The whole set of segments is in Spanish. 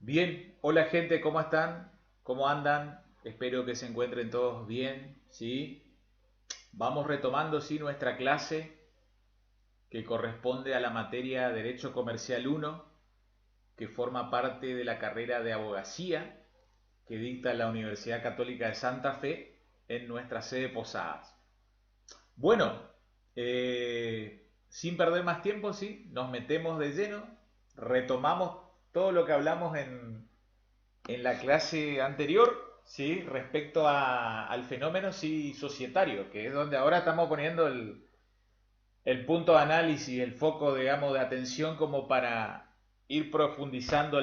Bien, hola gente, ¿cómo están? ¿Cómo andan? Espero que se encuentren todos bien, ¿sí? Vamos retomando, sí, nuestra clase que corresponde a la materia Derecho Comercial 1, que forma parte de la carrera de abogacía que dicta la Universidad Católica de Santa Fe en nuestra sede Posadas. Bueno, sin perder más tiempo, sí, nos metemos de lleno, retomamos todo lo que hablamos en la clase anterior, ¿sí? Respecto al fenómeno sí, societario, que es donde ahora estamos poniendo el punto de análisis, el foco, digamos, de atención como para ir profundizando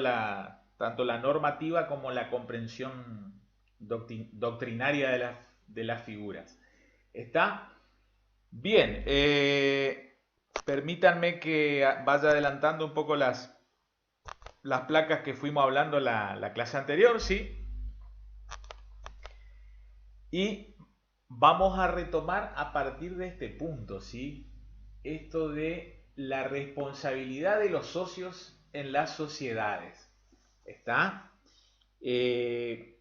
tanto la normativa como la comprensión doctrinaria de las figuras. ¿Está? Bien, permítanme que vaya adelantando un poco las placas que fuimos hablando la clase anterior, ¿sí? Y vamos a retomar a partir de este punto, ¿sí? Esto de la responsabilidad de los socios en las sociedades. ¿Está? Eh,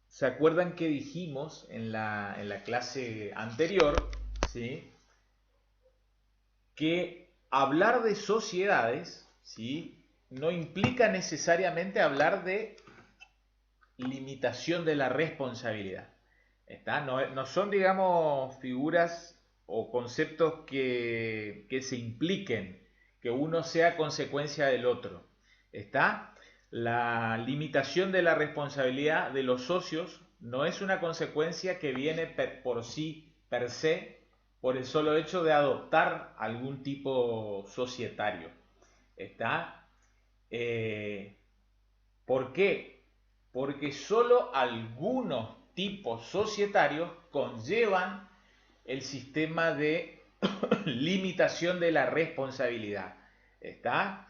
¿Se acuerdan que dijimos en la clase anterior, ¿sí? Que hablar de sociedades, ¿sí? No implica necesariamente hablar de limitación de la responsabilidad. ¿Está? No son, digamos, figuras o conceptos que se impliquen, que uno sea consecuencia del otro. ¿Está? La limitación de la responsabilidad de los socios no es una consecuencia que viene por sí, per se, por el solo hecho de adoptar algún tipo societario. ¿Está? Eh, ¿Por qué? Porque solo algunos tipos societarios conllevan el sistema de limitación de la responsabilidad. ¿Está?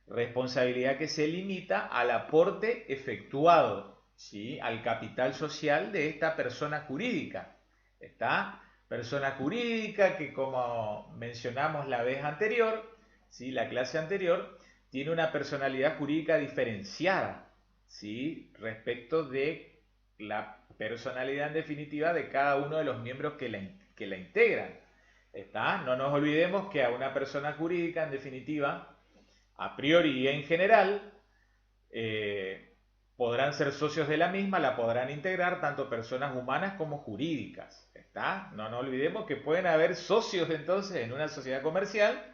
Responsabilidad que se limita al aporte efectuado, ¿sí? Al capital social de esta persona jurídica. ¿Está? Persona jurídica que, como mencionamos la vez anterior, ¿sí? La clase anterior, tiene una personalidad jurídica diferenciada, ¿sí? Respecto de la personalidad en definitiva de cada uno de los miembros que la integran. ¿Está? No nos olvidemos que a una persona jurídica en definitiva, a priori y en general, podrán ser socios de la misma, la podrán integrar tanto personas humanas como jurídicas. ¿Está? No nos olvidemos que pueden haber socios entonces en una sociedad comercial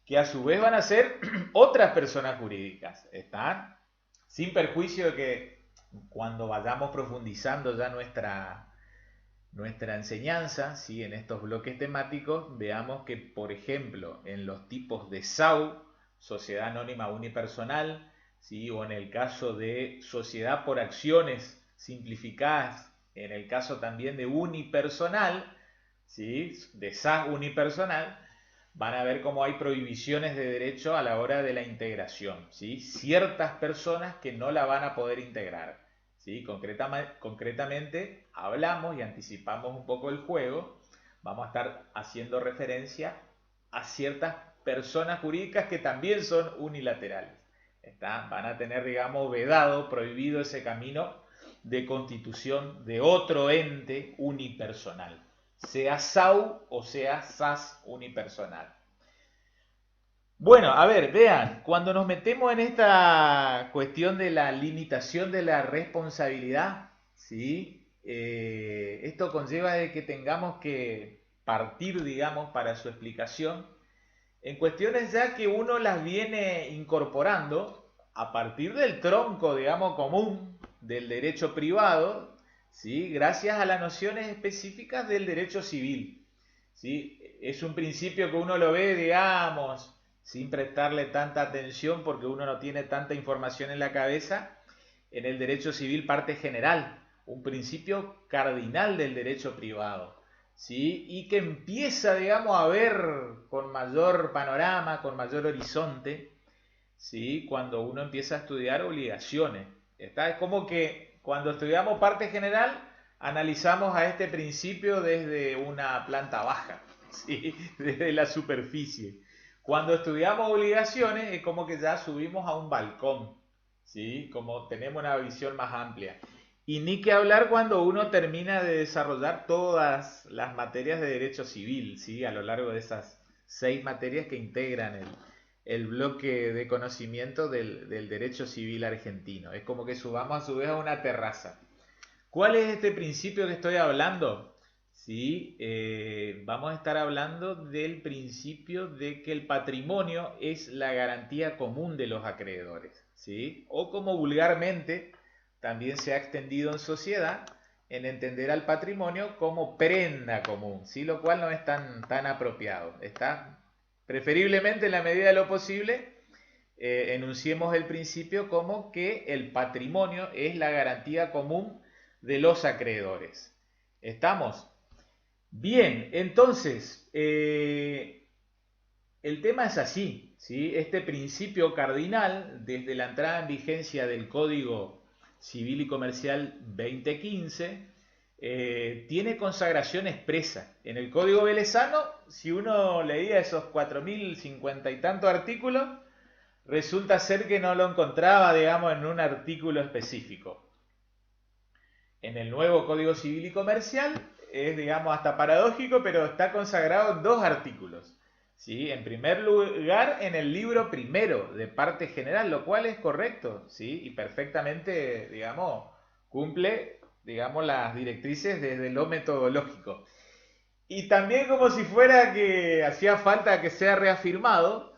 que a su vez van a ser otras personas jurídicas. ¿Está? Sin perjuicio de que cuando vayamos profundizando ya nuestra enseñanza, ¿sí? En estos bloques temáticos, veamos que, por ejemplo, en los tipos de SAU, sociedad anónima unipersonal, ¿sí? O en el caso de sociedad por acciones simplificadas, en el caso también de unipersonal, ¿sí? De SAS unipersonal, van a ver cómo hay prohibiciones de derecho a la hora de la integración, ¿sí? Ciertas personas que no la van a poder integrar. ¿Sí? Concretamente hablamos y anticipamos un poco el juego, vamos a estar haciendo referencia a ciertas personas jurídicas que también son unilaterales. Van a tener, digamos, vedado, prohibido ese camino de constitución de otro ente unipersonal, sea SAU o sea SAS unipersonal. Bueno, a ver, vean, cuando nos metemos en esta cuestión de la limitación de la responsabilidad, ¿sí? Esto conlleva de que tengamos que partir, digamos, para su explicación, en cuestiones ya que uno las viene incorporando a partir del tronco, digamos, común del derecho privado, ¿sí? Gracias a las nociones específicas del derecho civil, ¿sí? Es un principio que uno lo ve, digamos, sin prestarle tanta atención porque uno no tiene tanta información en la cabeza, en el derecho civil parte general, un principio cardinal del derecho privado, ¿sí? Y que empieza, digamos, a ver con mayor panorama, con mayor horizonte, ¿sí? Cuando uno empieza a estudiar obligaciones. Es como que cuando estudiamos parte general, analizamos a este principio desde una planta baja, ¿sí? Desde la superficie. Cuando estudiamos obligaciones es como que ya subimos a un balcón, ¿sí? Como tenemos una visión más amplia. Y ni que hablar cuando uno termina de desarrollar todas las materias de derecho civil, ¿sí? A lo largo de esas 6 materias que integran el bloque de conocimiento del derecho civil argentino. Es como que subamos a su vez a una terraza. ¿Cuál es este principio que estoy hablando? Sí, vamos a estar hablando del principio de que el patrimonio es la garantía común de los acreedores, ¿sí? O como vulgarmente también se ha extendido en sociedad, en entender al patrimonio como prenda común, ¿sí? Lo cual no es tan apropiado. Está preferiblemente en la medida de lo posible, enunciemos el principio como que el patrimonio es la garantía común de los acreedores. ¿Estamos? Bien, entonces, el tema es así, ¿sí? Este principio cardinal, desde la entrada en vigencia del Código Civil y Comercial 2015, tiene consagración expresa. En el Código Velezano, si uno leía esos 4050 y tantos artículos, resulta ser que no lo encontraba, digamos, en un artículo específico. En el nuevo Código Civil y Comercial es, digamos, hasta paradójico, pero está consagrado en 2 artículos. ¿Sí? En primer lugar, en el libro primero de parte general, lo cual es correcto, ¿sí? Y perfectamente, digamos, cumple, digamos, las directrices desde lo metodológico. Y también, como si fuera que hacía falta que sea reafirmado,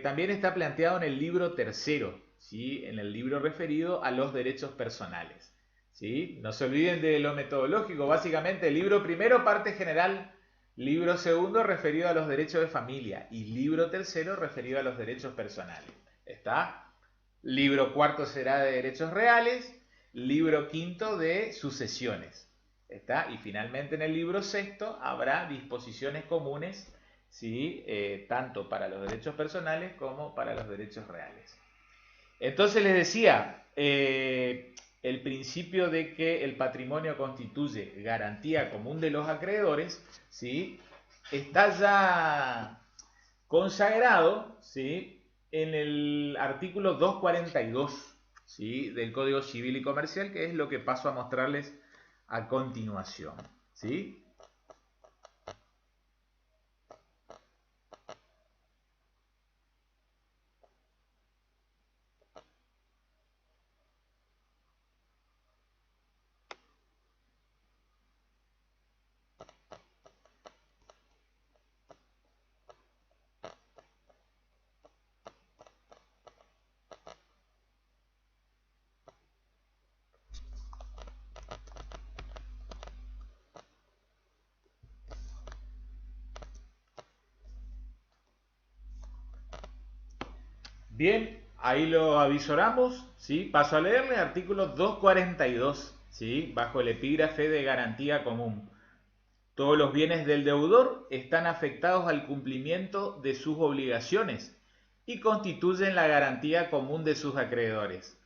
también está planteado en el libro tercero, ¿sí? En el libro referido a los derechos personales, ¿sí? No se olviden de lo metodológico, básicamente el libro primero, parte general, libro segundo referido a los derechos de familia y libro tercero referido a los derechos personales. ¿Está? Libro cuarto será de derechos reales, libro quinto de sucesiones. ¿Está? Y finalmente en el libro sexto habrá disposiciones comunes, ¿sí? Tanto para los derechos personales como para los derechos reales. Entonces les decía, el principio de que el patrimonio constituye garantía común de los acreedores, ¿sí? Está ya consagrado, ¿sí? En el artículo 242, ¿sí? Del Código Civil y Comercial, que es lo que paso a mostrarles a continuación, ¿sí? Bien, ahí lo avisoramos, ¿sí? Paso a leerle artículo 242, ¿sí? Bajo el epígrafe de garantía común. Todos los bienes del deudor están afectados al cumplimiento de sus obligaciones y constituyen la garantía común de sus acreedores,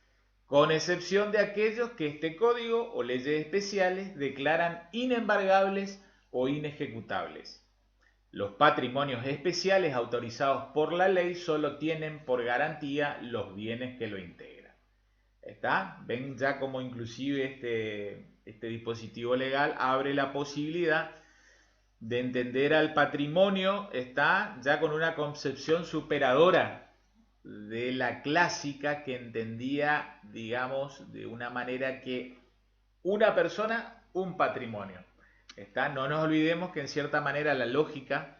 con excepción de aquellos que este código o leyes especiales declaran inembargables o inejecutables. Los patrimonios especiales autorizados por la ley solo tienen por garantía los bienes que lo integran. ¿Está? Ven ya como inclusive este dispositivo legal abre la posibilidad de entender al patrimonio, está ya con una concepción superadora de la clásica que entendía, digamos, de una manera que una persona, un patrimonio. ¿Está? No nos olvidemos que en cierta manera la lógica,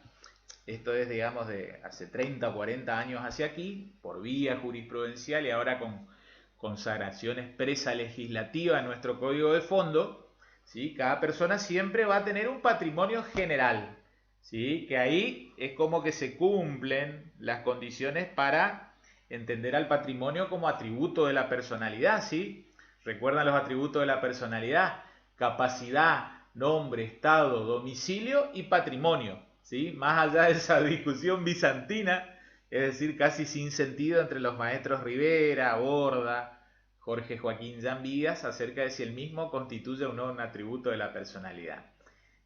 esto es, digamos, de hace 30 o 40 años hacia aquí, por vía jurisprudencial y ahora con consagración expresa legislativa en nuestro código de fondo, ¿sí? Cada persona siempre va a tener un patrimonio general, ¿sí? Que ahí es como que se cumplen las condiciones para entender al patrimonio como atributo de la personalidad, ¿sí? Recuerdan los atributos de la personalidad: capacidad, nombre, estado, domicilio y patrimonio, ¿sí? Más allá de esa discusión bizantina, es decir, casi sin sentido entre los maestros Rivera, Borda, Jorge Joaquín Zambidas, acerca de si el mismo constituye o no un atributo de la personalidad.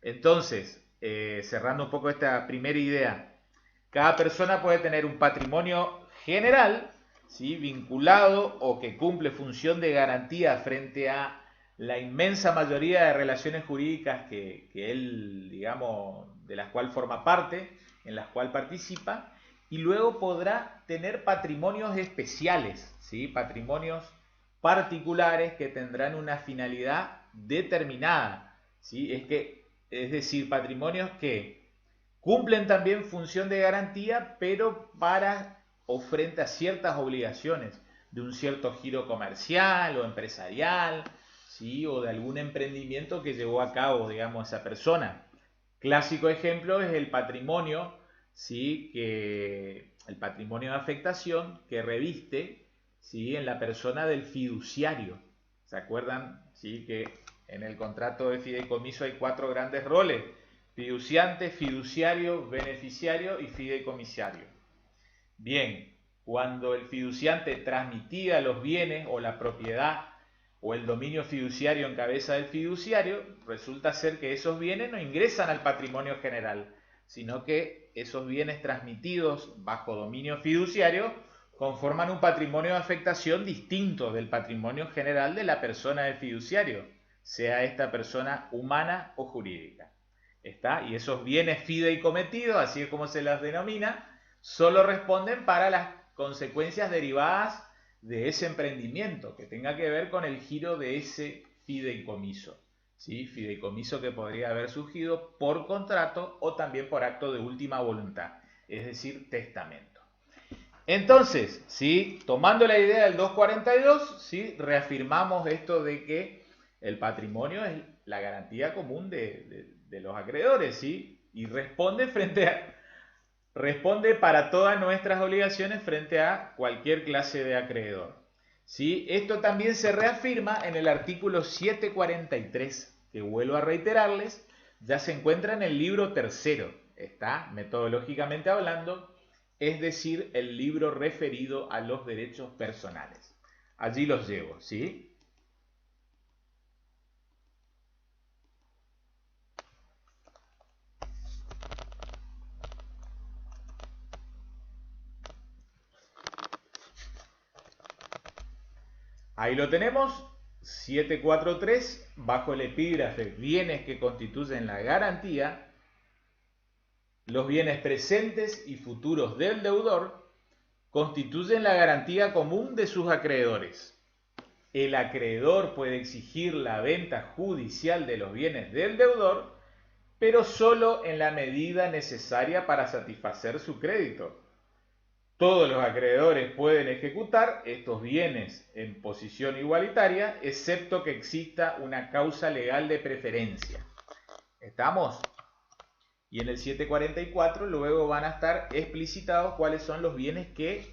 Entonces, cerrando un poco esta primera idea, cada persona puede tener un patrimonio general ¿sí? Vinculado o que cumple función de garantía frente a la inmensa mayoría de relaciones jurídicas que él, digamos, de las cuales forma parte, en las cuales participa, y luego podrá tener patrimonios especiales, ¿sí? Patrimonios particulares que tendrán una finalidad determinada, ¿sí? Es decir, patrimonios que cumplen también función de garantía, pero para o frente a ciertas obligaciones de un cierto giro comercial o empresarial, ¿sí? O de algún emprendimiento que llevó a cabo, digamos, esa persona. Clásico ejemplo es el patrimonio, ¿sí? El patrimonio de afectación que reviste, ¿sí? En la persona del fiduciario. ¿Se acuerdan? ¿Sí? Que en el contrato de fideicomiso hay 4 grandes roles: fiduciante, fiduciario, beneficiario y fideicomisario. Bien, cuando el fiduciante transmitía los bienes o la propiedad o el dominio fiduciario en cabeza del fiduciario, resulta ser que esos bienes no ingresan al patrimonio general, sino que esos bienes transmitidos bajo dominio fiduciario conforman un patrimonio de afectación distinto del patrimonio general de la persona del fiduciario, sea esta persona humana o jurídica. ¿Está? Y esos bienes fideicometidos, así es como se las denomina, solo responden para las consecuencias derivadas de ese emprendimiento, que tenga que ver con el giro de ese fideicomiso. ¿Sí? Fideicomiso que podría haber surgido por contrato o también por acto de última voluntad, es decir, testamento. Entonces, ¿sí? Tomando la idea del 242, ¿sí? Reafirmamos esto de que el patrimonio es la garantía común de los acreedores, ¿sí? Y responde para todas nuestras obligaciones frente a cualquier clase de acreedor. ¿Sí? Esto también se reafirma en el artículo 743, que vuelvo a reiterarles, ya se encuentra en el libro tercero, está metodológicamente hablando, es decir, el libro referido a los derechos personales. Allí los llevo, ¿sí? Ahí lo tenemos, 743, bajo el epígrafe bienes que constituyen la garantía. Los bienes presentes y futuros del deudor constituyen la garantía común de sus acreedores. El acreedor puede exigir la venta judicial de los bienes del deudor, pero solo en la medida necesaria para satisfacer su crédito. Todos los acreedores pueden ejecutar estos bienes en posición igualitaria, excepto que exista una causa legal de preferencia. ¿Estamos? Y en el 744 luego van a estar explicitados cuáles son los bienes que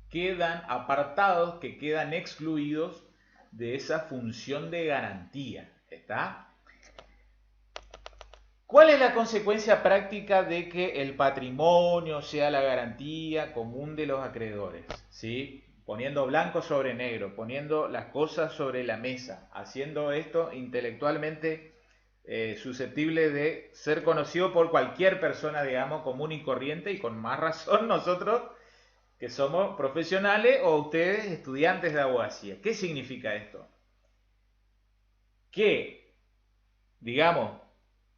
quedan apartados, que quedan excluidos de esa función de garantía. ¿Está? ¿Cuál es la consecuencia práctica de que el patrimonio sea la garantía común de los acreedores? ¿Sí? Poniendo blanco sobre negro, poniendo las cosas sobre la mesa, haciendo esto intelectualmente susceptible de ser conocido por cualquier persona, digamos, común y corriente, y con más razón nosotros que somos profesionales o ustedes estudiantes de abogacía. ¿Qué significa esto? Que, digamos,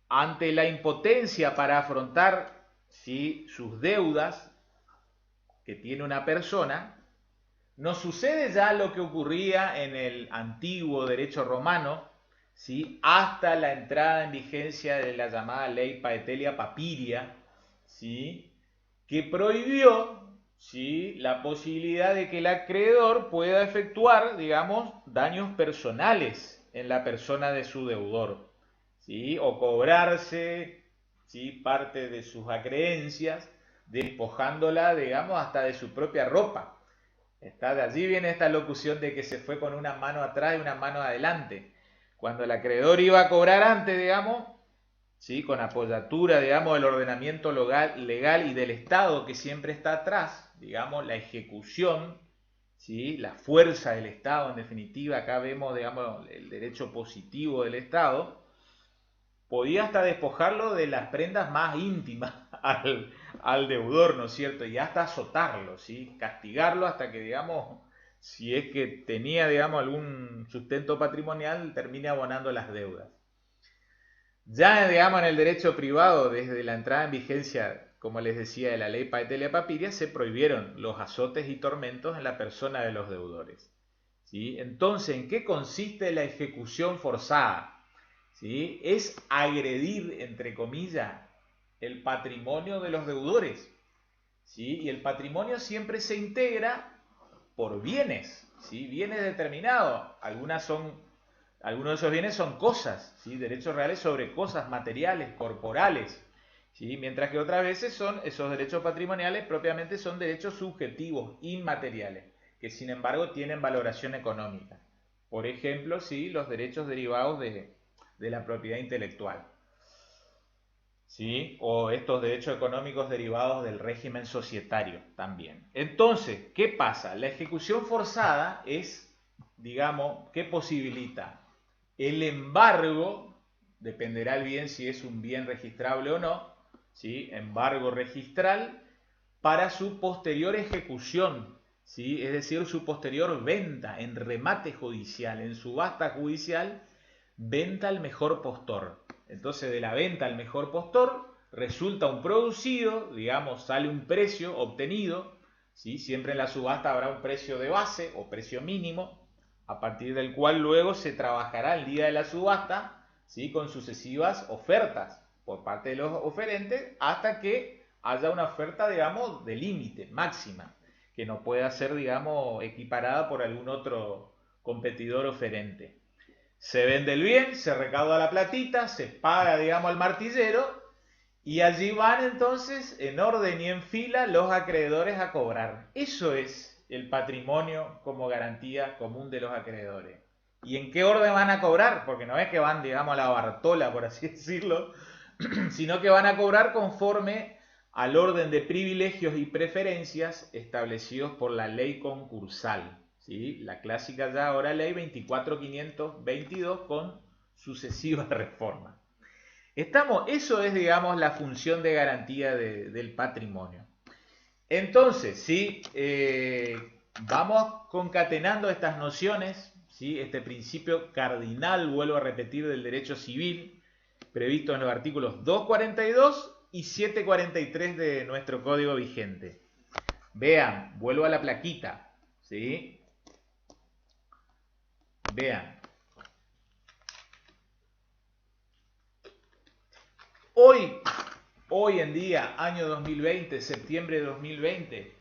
ante la impotencia para afrontar, ¿sí?, sus deudas que tiene una persona, no sucede ya lo que ocurría en el antiguo derecho romano, ¿sí?, hasta la entrada en vigencia de la llamada ley Paetelia Papiria, ¿sí?, que prohibió, ¿sí?, la posibilidad de que el acreedor pueda efectuar, digamos, daños personales en la persona de su deudor, ¿sí?, o cobrarse, ¿sí?, parte de sus acreencias, despojándola, digamos, hasta de su propia ropa. Está, de allí viene esta locución de que se fue con una mano atrás y una mano adelante. Cuando el acreedor iba a cobrar antes, digamos, ¿sí?, con apoyatura, digamos, del ordenamiento legal y del Estado que siempre está atrás, digamos, la ejecución, ¿sí?, la fuerza del Estado, en definitiva, acá vemos, digamos, el derecho positivo del Estado, podía hasta despojarlo de las prendas más íntimas, al, al deudor, ¿no es cierto? Y hasta azotarlo, ¿sí? Castigarlo hasta que, digamos, si es que tenía, digamos, algún sustento patrimonial, termine abonando las deudas. Ya, digamos, en el derecho privado, desde la entrada en vigencia, como les decía, de la ley Paetelia Papiria, se prohibieron los azotes y tormentos en la persona de los deudores. ¿Sí? Entonces, ¿en qué consiste la ejecución forzada? ¿Sí? Es agredir, entre comillas, el patrimonio de los deudores. ¿Sí? Y el patrimonio siempre se integra por bienes, ¿sí? Bienes determinados. Algunos de esos bienes son cosas, ¿sí? Derechos reales sobre cosas materiales, corporales. ¿Sí? Mientras que otras veces son esos derechos patrimoniales propiamente son derechos subjetivos, inmateriales, que sin embargo tienen valoración económica. Por ejemplo, ¿sí? Los derechos derivados de la propiedad intelectual. ¿Sí? O estos derechos económicos derivados del régimen societario también. Entonces, ¿qué pasa? La ejecución forzada es, digamos, ¿qué posibilita? El embargo, dependerá el bien si es un bien registrable o no, ¿sí? Embargo registral para su posterior ejecución, ¿sí? Es decir, su posterior venta en remate judicial, en subasta judicial, venta al mejor postor. Entonces, de la venta al mejor postor resulta un producido, digamos, sale un precio obtenido, ¿sí? Siempre en la subasta habrá un precio de base o precio mínimo, a partir del cual luego se trabajará el día de la subasta, ¿sí? Con sucesivas ofertas por parte de los oferentes hasta que haya una oferta, digamos, de límite, máxima, que no pueda ser, digamos, equiparada por algún otro competidor oferente. Se vende el bien, se recauda la platita, se paga, digamos, al martillero y allí van entonces en orden y en fila los acreedores a cobrar. Eso es el patrimonio como garantía común de los acreedores. ¿Y en qué orden van a cobrar? Porque no es que van, digamos, a la Bartola, por así decirlo, sino que van a cobrar conforme al orden de privilegios y preferencias establecidos por la ley concursal. ¿Sí? La clásica ya ahora ley 24.522 con sucesivas reformas. Eso es, digamos, la función de garantía del patrimonio. Entonces, ¿sí? Vamos concatenando estas nociones, ¿sí? Este principio cardinal, vuelvo a repetir, del derecho civil, previsto en los artículos 242 y 743 de nuestro código vigente. Vean, vuelvo a la plaquita, ¿sí? Vean. Hoy en día, año 2020, septiembre de 2020,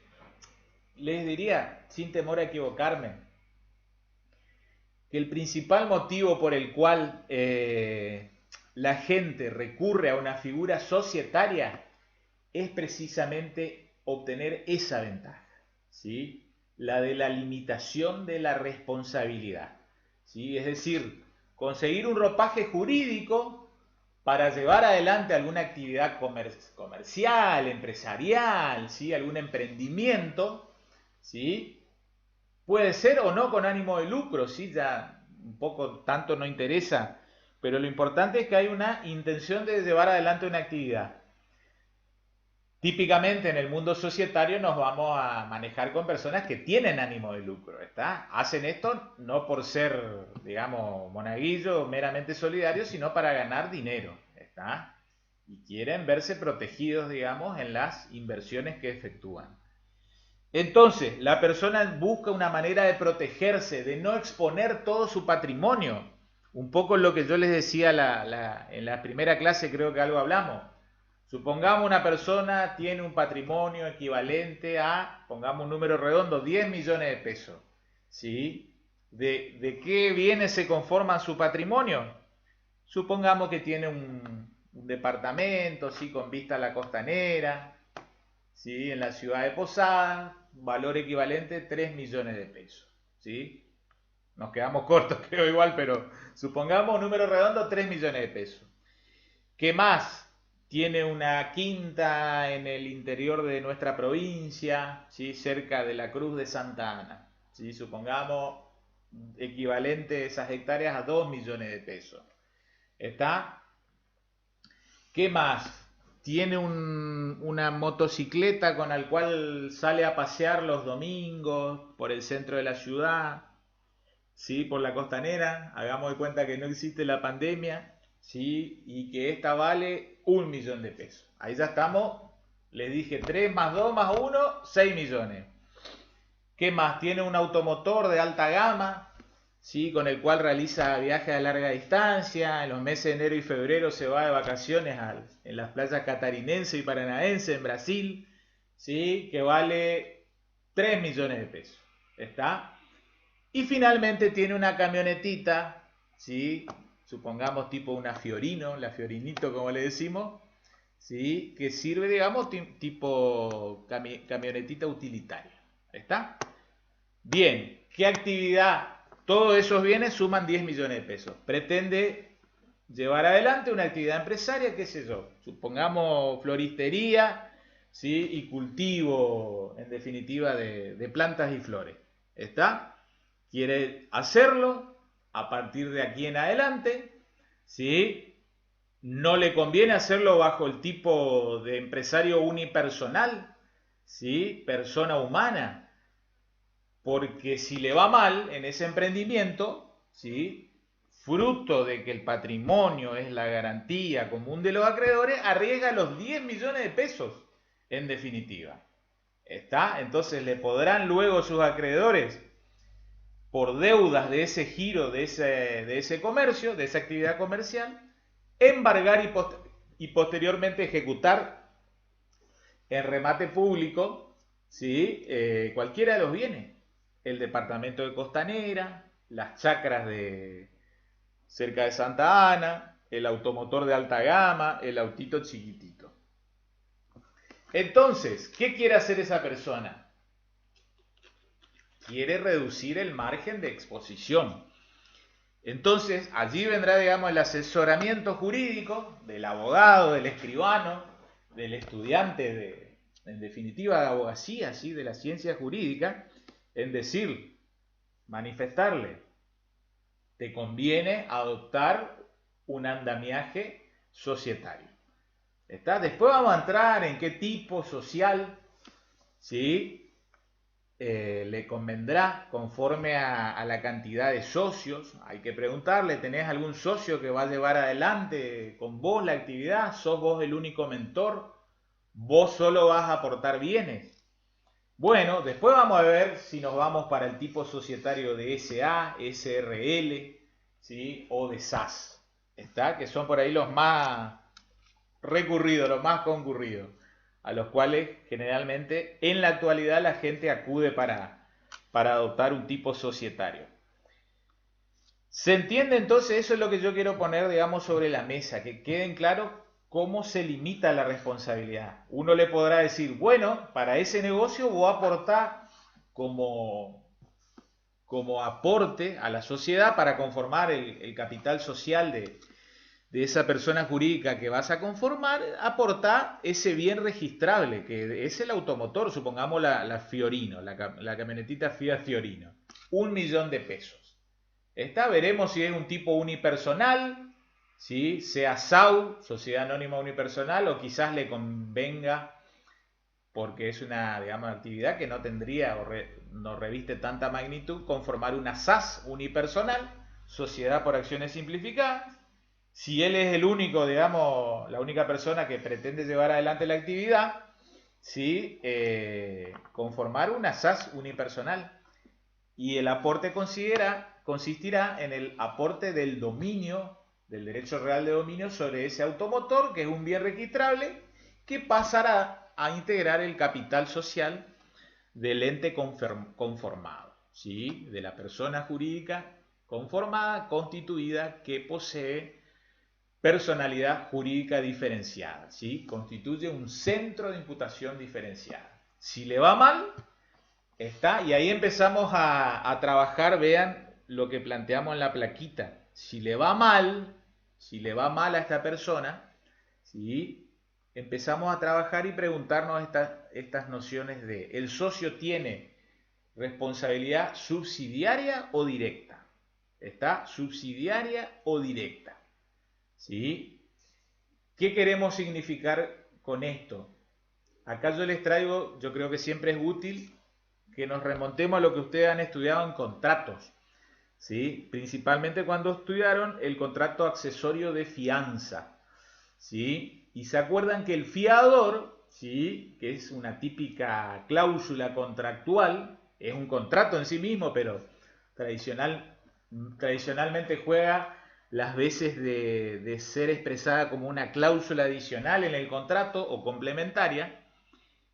les diría, sin temor a equivocarme, que el principal motivo por el cual la gente recurre a una figura societaria es precisamente obtener esa ventaja, ¿sí? La de la limitación de la responsabilidad, ¿sí? Es decir, conseguir un ropaje jurídico para llevar adelante alguna actividad comercial, empresarial, ¿sí? Algún emprendimiento, ¿sí? Puede ser o no con ánimo de lucro, ¿sí? Ya un poco tanto no interesa, pero lo importante es que hay una intención de llevar adelante una actividad. Típicamente en el mundo societario nos vamos a manejar con personas que tienen ánimo de lucro, ¿está? Hacen esto no por ser, digamos, monaguillo o meramente solidario, sino para ganar dinero, ¿está? Y quieren verse protegidos, digamos, en las inversiones que efectúan. Entonces, la persona busca una manera de protegerse, de no exponer todo su patrimonio. Un poco lo que yo les decía en la primera clase, creo que algo hablamos. Supongamos una persona tiene un patrimonio equivalente a, pongamos un número redondo, 10 millones de pesos. ¿Sí? ¿De qué bienes se conforman su patrimonio? Supongamos que tiene un departamento, ¿sí? Con vista a la costanera, ¿sí? En la ciudad de Posadas, valor equivalente a 3 millones de pesos. ¿Sí? Nos quedamos cortos, creo igual, pero supongamos un número redondo, 3 millones de pesos. ¿Qué más? Tiene una quinta en el interior de nuestra provincia, ¿sí? Cerca de la Cruz de Santa Ana. ¿Sí? Supongamos equivalente esas hectáreas a 2 millones de pesos. ¿Está? ¿Qué más? tiene una motocicleta con la cual sale a pasear los domingos por el centro de la ciudad, ¿sí? Por la costanera, hagamos de cuenta que no existe la pandemia, ¿sí? Y que esta vale 1 millón de pesos. Ahí ya estamos, les dije 3 más 2 más 1, 6 millones. ¿Qué más? Tiene un automotor de alta gama, ¿sí? Con el cual realiza viajes a larga distancia. En los meses de enero y febrero se va de vacaciones en las playas catarinenses y paranaenses en Brasil, ¿sí? Que vale 3 millones de pesos. ¿Está? Y finalmente tiene una camionetita, ¿sí? Supongamos tipo una Fiorino, la Fiorinito como le decimos, ¿sí? Que sirve, digamos, tipo camionetita utilitaria. ¿Está? Bien, ¿qué actividad? Todos esos bienes suman 10 millones de pesos. Pretende llevar adelante una actividad empresaria, qué sé yo, supongamos floristería, ¿sí? Y cultivo, en definitiva, de plantas y flores. ¿Está? Quiere hacerlo a partir de aquí en adelante, ¿sí? No le conviene hacerlo bajo el tipo de empresario unipersonal, ¿sí? Persona humana, porque si le va mal en ese emprendimiento, ¿sí? Fruto de que el patrimonio es la garantía común de los acreedores, arriesga los 10 millones de pesos, en definitiva. ¿Está? Entonces le podrán luego sus acreedores, por deudas de ese giro, de ese comercio, de esa actividad comercial, embargar y posteriormente ejecutar en remate público, ¿sí? Cualquiera de los bienes. El departamento de Costanera, las chacras de cerca de Santa Ana, el automotor de alta gama, el autito chiquitito. Entonces, ¿qué quiere hacer esa persona? Quiere reducir el margen de exposición. Entonces, allí vendrá, digamos, el asesoramiento jurídico del abogado, del escribano, del estudiante, en definitiva, de abogacía, ¿sí? De la ciencia jurídica, en decir, manifestarle, te conviene adoptar un andamiaje societario. ¿Está? Después vamos a entrar en qué tipo social, ¿sí? Le convendrá conforme a la cantidad de socios. Hay que preguntarle, ¿tenés algún socio que va a llevar adelante con vos la actividad? ¿Sos vos el único mentor? ¿Vos solo vas a aportar bienes? Bueno, después vamos a ver si nos vamos para el tipo societario de SA, SRL, ¿sí? O de SAS, ¿está? Que son por ahí los más recurridos, los más concurridos, a los cuales generalmente en la actualidad la gente acude para adoptar un tipo societario. ¿Se entiende entonces? Eso es lo que yo quiero poner, digamos, sobre la mesa, que queden claros cómo se limita la responsabilidad. Uno le podrá decir, bueno, para ese negocio voy a aportar como aporte a la sociedad para conformar el capital social de esa persona jurídica que vas a conformar, aportar ese bien registrable, que es el automotor, supongamos la Fiorino, la camionetita Fiat Fiorino, 1 millón de pesos. Esta veremos si es un tipo unipersonal, ¿sí? Sea SAU, Sociedad Anónima Unipersonal, o quizás le convenga, porque es una, digamos, actividad que no tendría o no reviste tanta magnitud, conformar una SAS unipersonal, Sociedad por Acciones Simplificadas. Si él es el único, digamos, la única persona que pretende llevar adelante la actividad, ¿sí? Conformar una SAS unipersonal. Y el aporte consistirá en el aporte del dominio, del derecho real de dominio sobre ese automotor, que es un bien registrable, que pasará a integrar el capital social del ente conformado, ¿sí? De la persona jurídica conformada, constituida, que posee personalidad jurídica diferenciada, ¿sí? Constituye un centro de imputación diferenciada. Si le va mal, está, y ahí empezamos a trabajar, vean lo que planteamos en la plaquita. Si le va mal a esta persona, ¿sí? Empezamos a trabajar y preguntarnos estas nociones de, ¿el socio tiene responsabilidad subsidiaria o directa? ¿Está? Subsidiaria o directa. ¿Sí? ¿Qué queremos significar con esto? Acá yo les traigo, yo creo que siempre es útil que nos remontemos a lo que ustedes han estudiado en contratos, ¿sí? Principalmente cuando estudiaron el contrato accesorio de fianza, ¿sí? Y se acuerdan que el fiador, ¿sí? Que es una típica cláusula contractual, es un contrato en sí mismo, pero tradicionalmente juega las veces de ser expresada como una cláusula adicional en el contrato o complementaria.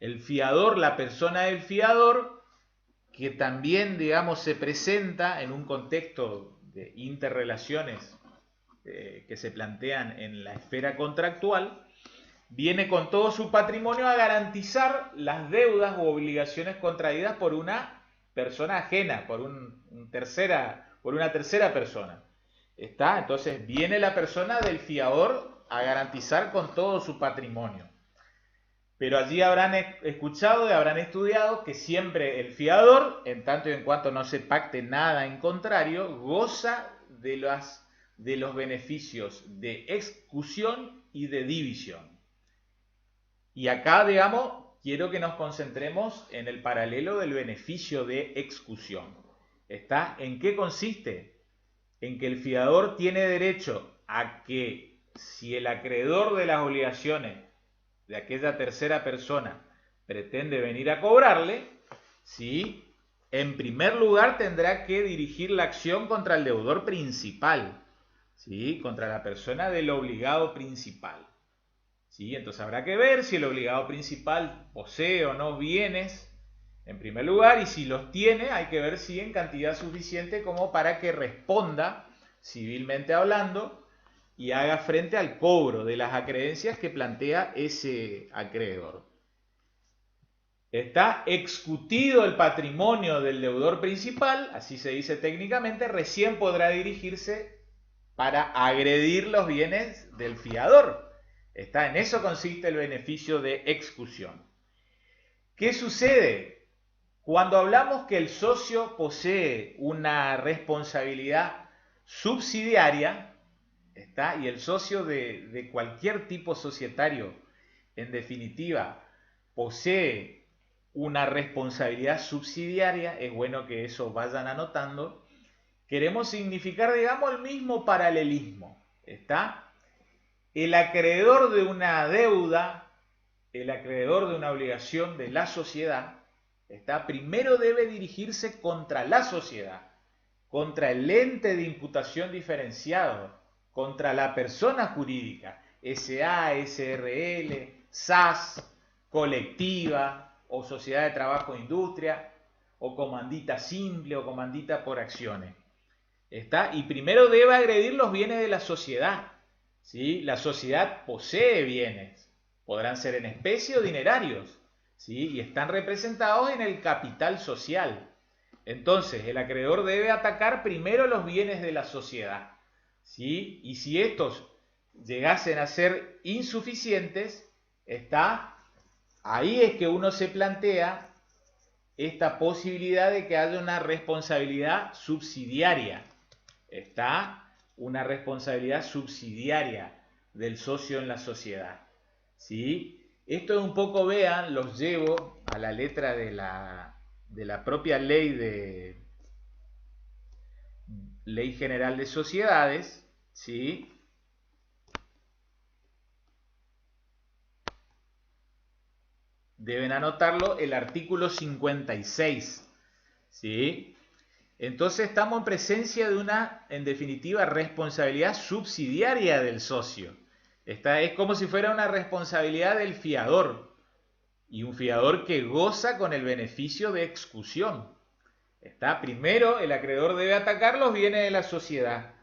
El fiador, la persona del fiador, que también, digamos, se presenta en un contexto de interrelaciones que se plantean en la esfera contractual, viene con todo su patrimonio a garantizar las deudas u obligaciones contraídas por una persona ajena, por una tercera persona. ¿Está? Entonces viene la persona del fiador a garantizar con todo su patrimonio. Pero allí habrán escuchado y habrán estudiado que siempre el fiador, en tanto y en cuanto no se pacte nada en contrario, goza de los beneficios de excusión y de división. Y acá, digamos, quiero que nos concentremos en el paralelo del beneficio de excusión. ¿Está? ¿En qué consiste? En que el fiador tiene derecho a que si el acreedor de las obligaciones de aquella tercera persona pretende venir a cobrarle, ¿sí? En primer lugar tendrá que dirigir la acción contra el deudor principal, ¿sí? Contra la persona del obligado principal, ¿sí? Entonces habrá que ver si el obligado principal posee o no bienes, en primer lugar, y si los tiene, hay que ver si en cantidad suficiente como para que responda, civilmente hablando, y haga frente al cobro de las acreencias que plantea ese acreedor. Está excutido el patrimonio del deudor principal, así se dice técnicamente, recién podrá dirigirse para agredir los bienes del fiador. Está, en eso consiste el beneficio de excusión. ¿Qué sucede? Cuando hablamos que el socio posee una responsabilidad subsidiaria, ¿está? Y el socio de cualquier tipo societario, en definitiva, posee una responsabilidad subsidiaria, es bueno que eso vayan anotando. Queremos significar, digamos, el mismo paralelismo, ¿está? El acreedor de una deuda, el acreedor de una obligación de la sociedad, ¿está? Primero debe dirigirse contra la sociedad, contra el ente de imputación diferenciado, contra la persona jurídica, SA, SRL, SAS, colectiva o sociedad de trabajo e industria, o comandita simple o comandita por acciones. ¿Está? Y primero debe agredir los bienes de la sociedad, ¿sí? La sociedad posee bienes, podrán ser en especie o dinerarios, ¿sí? Y están representados en el capital social. Entonces, el acreedor debe atacar primero los bienes de la sociedad, ¿sí? Y si estos llegasen a ser insuficientes, ahí es que uno se plantea esta posibilidad de que haya una responsabilidad subsidiaria. Una responsabilidad subsidiaria del socio en la sociedad, ¿sí? Esto es un poco, vean, los llevo a la letra de la propia Ley General de Sociedades, ¿sí? Deben anotarlo, el artículo 56, ¿sí? Entonces estamos en presencia de una, en definitiva, responsabilidad subsidiaria del socio. Es como si fuera una responsabilidad del fiador, y un fiador que goza con el beneficio de excusión. Primero, el acreedor debe atacar los bienes de la sociedad.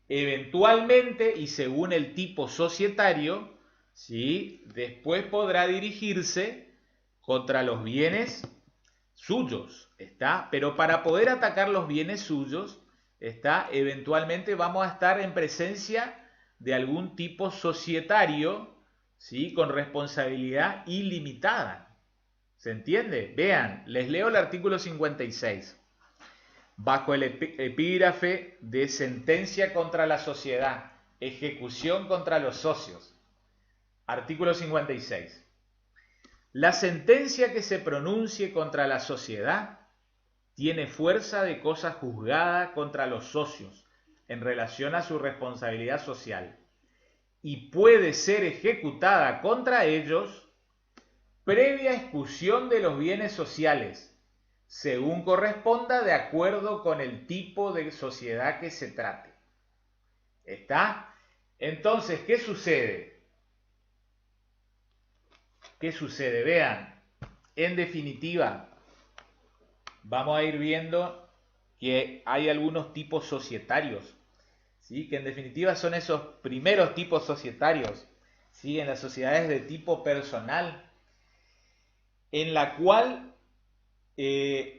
Eventualmente, y según el tipo societario, ¿sí? Después podrá dirigirse contra los bienes suyos, pero para poder atacar los bienes suyos, eventualmente vamos a estar en presencia de algún tipo societario, ¿sí? Con responsabilidad ilimitada. ¿Se entiende? Vean, les leo el artículo 56. Bajo el epígrafe de sentencia contra la sociedad, ejecución contra los socios. Artículo 56. La sentencia que se pronuncie contra la sociedad tiene fuerza de cosa juzgada contra los socios en relación a su responsabilidad social y puede ser ejecutada contra ellos previa exclusión de los bienes sociales, según corresponda de acuerdo con el tipo de sociedad que se trate. ¿Está? Entonces, ¿qué sucede? ¿Qué sucede? Vean, en definitiva, vamos a ir viendo que hay algunos tipos societarios, ¿sí? Que en definitiva son esos primeros tipos societarios, ¿sí? En las sociedades de tipo personal, en la cual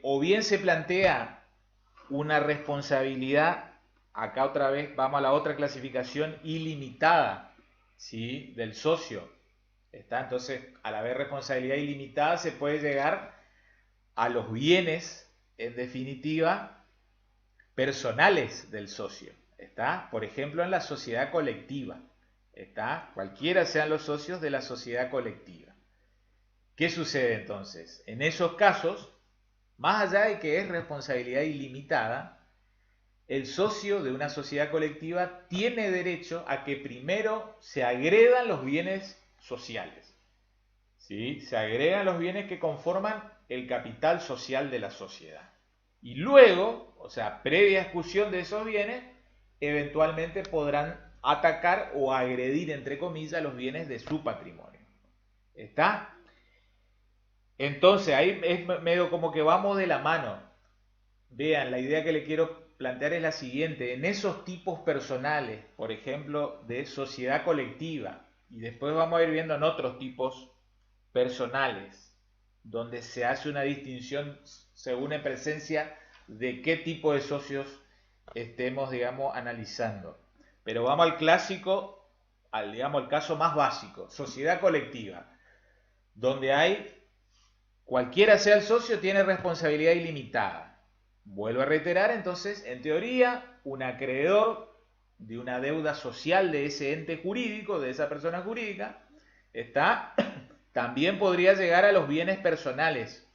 o bien se plantea una responsabilidad, acá otra vez vamos a la otra clasificación, ilimitada, ¿sí? Del socio. ¿Está? Entonces, al haber responsabilidad ilimitada se puede llegar a los bienes, en definitiva, personales del socio. ¿Está? Por ejemplo, en la sociedad colectiva. ¿Está? Cualquiera sean los socios de la sociedad colectiva. ¿Qué sucede entonces? En esos casos, más allá de que es responsabilidad ilimitada, el socio de una sociedad colectiva tiene derecho a que primero se agredan los bienes sociales. ¿Sí? Se agregan los bienes que conforman el capital social de la sociedad. Y luego, o sea, previa exclusión de esos bienes, eventualmente podrán atacar o agredir, entre comillas, los bienes de su patrimonio. ¿Está? Entonces, ahí es medio como que vamos de la mano. Vean, la idea que le quiero plantear es la siguiente. En esos tipos personales, por ejemplo, de sociedad colectiva, y después vamos a ir viendo en otros tipos personales, donde se hace una distinción según en presencia de qué tipo de socios estemos, digamos, analizando. Pero vamos al clásico, digamos, el caso más básico, sociedad colectiva, donde hay, cualquiera sea el socio, tiene responsabilidad ilimitada. Vuelvo a reiterar, entonces, en teoría, un acreedor de una deuda social de ese ente jurídico, de esa persona jurídica, también podría llegar a los bienes personales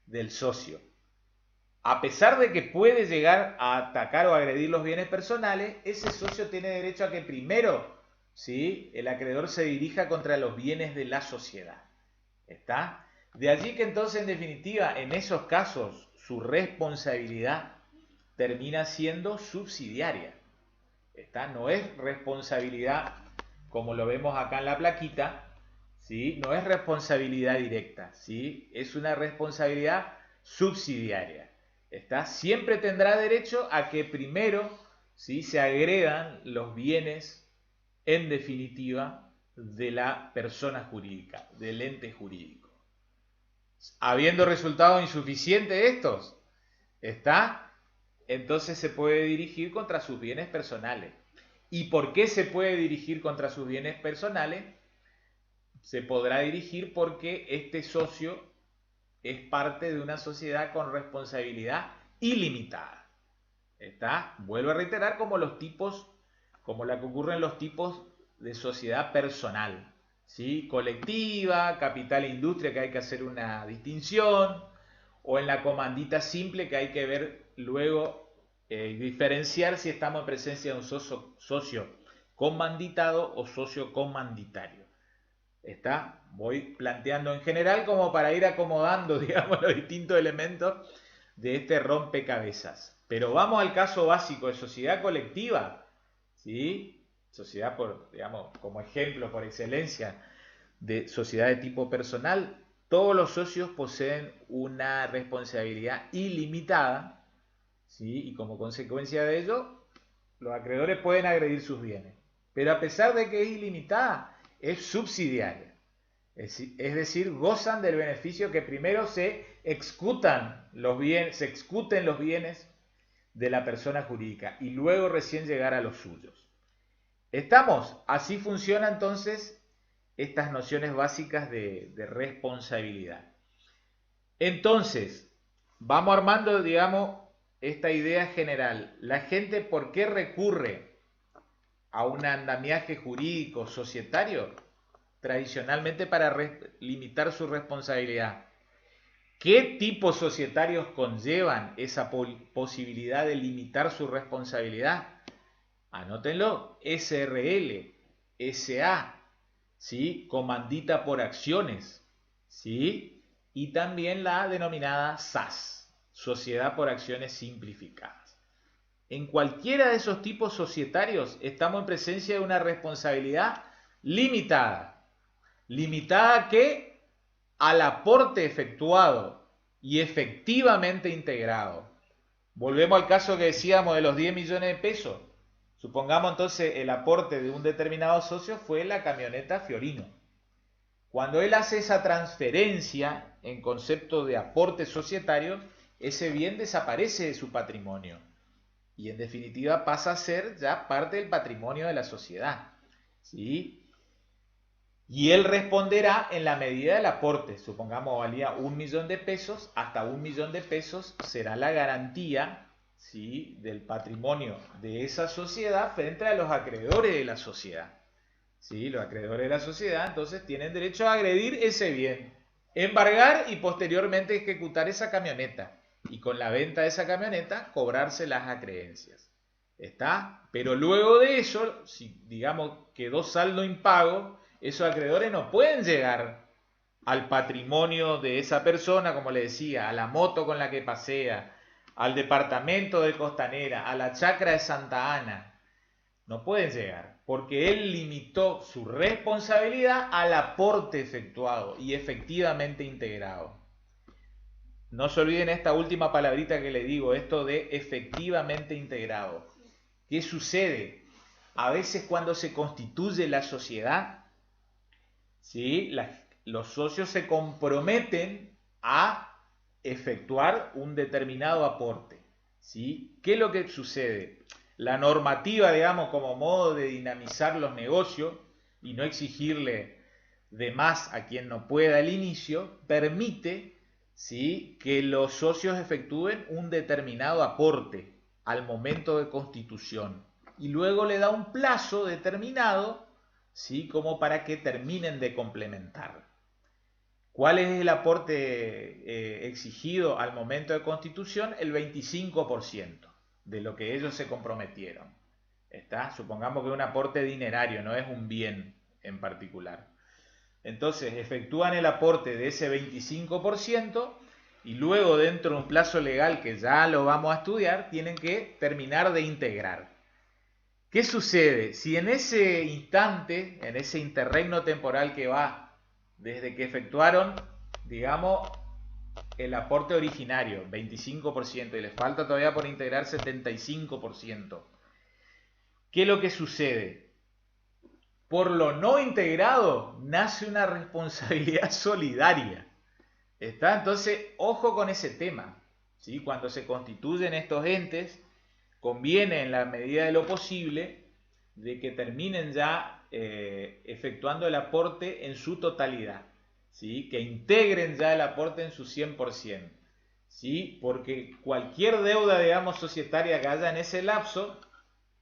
del socio. A pesar de que puede llegar a atacar o agredir los bienes personales, ese socio tiene derecho a que primero, ¿sí?, el acreedor se dirija contra los bienes de la sociedad. ¿Está? De allí que entonces, en definitiva, en esos casos, su responsabilidad termina siendo subsidiaria. ¿Está? No es responsabilidad, como lo vemos acá en la plaquita, ¿sí? No es responsabilidad directa, ¿sí? Es una responsabilidad subsidiaria. ¿Está? Siempre tendrá derecho a que primero, ¿sí?, se agredan los bienes, en definitiva, de la persona jurídica, del ente jurídico. Habiendo resultado insuficientes estos, ¿está? Entonces se puede dirigir contra sus bienes personales. ¿Y por qué se puede dirigir contra sus bienes personales? Se podrá dirigir porque este socio es parte de una sociedad con responsabilidad ilimitada. ¿Está? Vuelvo a reiterar, como los tipos, como la que ocurre en los tipos de sociedad personal, ¿sí? Colectiva, capital e industria, que hay que hacer una distinción, o en la comandita simple, que hay que ver luego, diferenciar si estamos en presencia de un socio comanditado o socio comanditario. ¿Está? Voy planteando en general como para ir acomodando, digamos, los distintos elementos de este rompecabezas. Pero vamos al caso básico de sociedad colectiva, ¿sí? Sociedad, digamos, como ejemplo por excelencia de sociedad de tipo personal. Todos los socios poseen una responsabilidad ilimitada, ¿sí? Y como consecuencia de ello, los acreedores pueden agredir sus bienes. Pero a pesar de que es ilimitada, es subsidiaria. Es decir, gozan del beneficio que primero se excuten los bienes de la persona jurídica y luego recién llegar a los suyos. ¿Estamos? Así funciona entonces estas nociones básicas de responsabilidad. Entonces, vamos armando, digamos, esta idea general. La gente, ¿por qué recurre a un andamiaje jurídico societario? tradicionalmente para limitar su responsabilidad. ¿Qué tipos societarios conllevan esa posibilidad de limitar su responsabilidad? Anótenlo: SRL, SA, ¿sí? Comandita por acciones, ¿sí? Y también la denominada SAS, Sociedad por Acciones Simplificadas. En cualquiera de esos tipos societarios estamos en presencia de una responsabilidad limitada. ¿Limitada a qué? Al aporte efectuado y efectivamente integrado. Volvemos al caso que decíamos de los 10 millones de pesos. Supongamos entonces el aporte de un determinado socio fue la camioneta Fiorino. Cuando él hace esa transferencia en concepto de aporte societario, ese bien desaparece de su patrimonio y en definitiva pasa a ser ya parte del patrimonio de la sociedad, ¿sí? Y él responderá en la medida del aporte. Supongamos valía 1 millón de pesos, hasta 1 millón de pesos será la garantía, ¿sí?, del patrimonio de esa sociedad frente a los acreedores de la sociedad. ¿Sí? Los acreedores de la sociedad entonces tienen derecho a agredir ese bien, embargar y posteriormente ejecutar esa camioneta. Y con la venta de esa camioneta cobrarse las acreencias. ¿Está? Pero luego de eso, si digamos quedó saldo impago, esos acreedores no pueden llegar al patrimonio de esa persona, como le decía, a la moto con la que pasea, al departamento de Costanera, a la chacra de Santa Ana. No pueden llegar, porque él limitó su responsabilidad al aporte efectuado y efectivamente integrado. No se olviden esta última palabrita que le digo, esto de efectivamente integrado. ¿Qué sucede? A veces cuando se constituye la sociedad, ¿sí?, los socios se comprometen a efectuar un determinado aporte, ¿sí? ¿Qué es lo que sucede? La normativa, digamos, como modo de dinamizar los negocios y no exigirle de más a quien no pueda al inicio, permite, ¿sí?, que los socios efectúen un determinado aporte al momento de constitución y luego le da un plazo determinado, ¿sí?, como para que terminen de complementar. ¿Cuál es el aporte exigido al momento de constitución? El 25% de lo que ellos se comprometieron. ¿Está? Supongamos que es un aporte dinerario, no es un bien en particular. Entonces efectúan el aporte de ese 25% y luego, dentro de un plazo legal que ya lo vamos a estudiar, tienen que terminar de integrar. ¿Qué sucede? Si en ese instante, en ese interregno temporal que va desde que efectuaron, digamos, el aporte originario, 25%, y les falta todavía por integrar 75%, ¿qué es lo que sucede? Por lo no integrado nace una responsabilidad solidaria. ¿Está? Entonces, ojo con ese tema, ¿sí? Cuando se constituyen estos entes, conviene en la medida de lo posible de que terminen ya efectuando el aporte en su totalidad, ¿sí? Que integren ya el aporte en su 100%, ¿sí? Porque cualquier deuda, digamos, societaria que haya en ese lapso,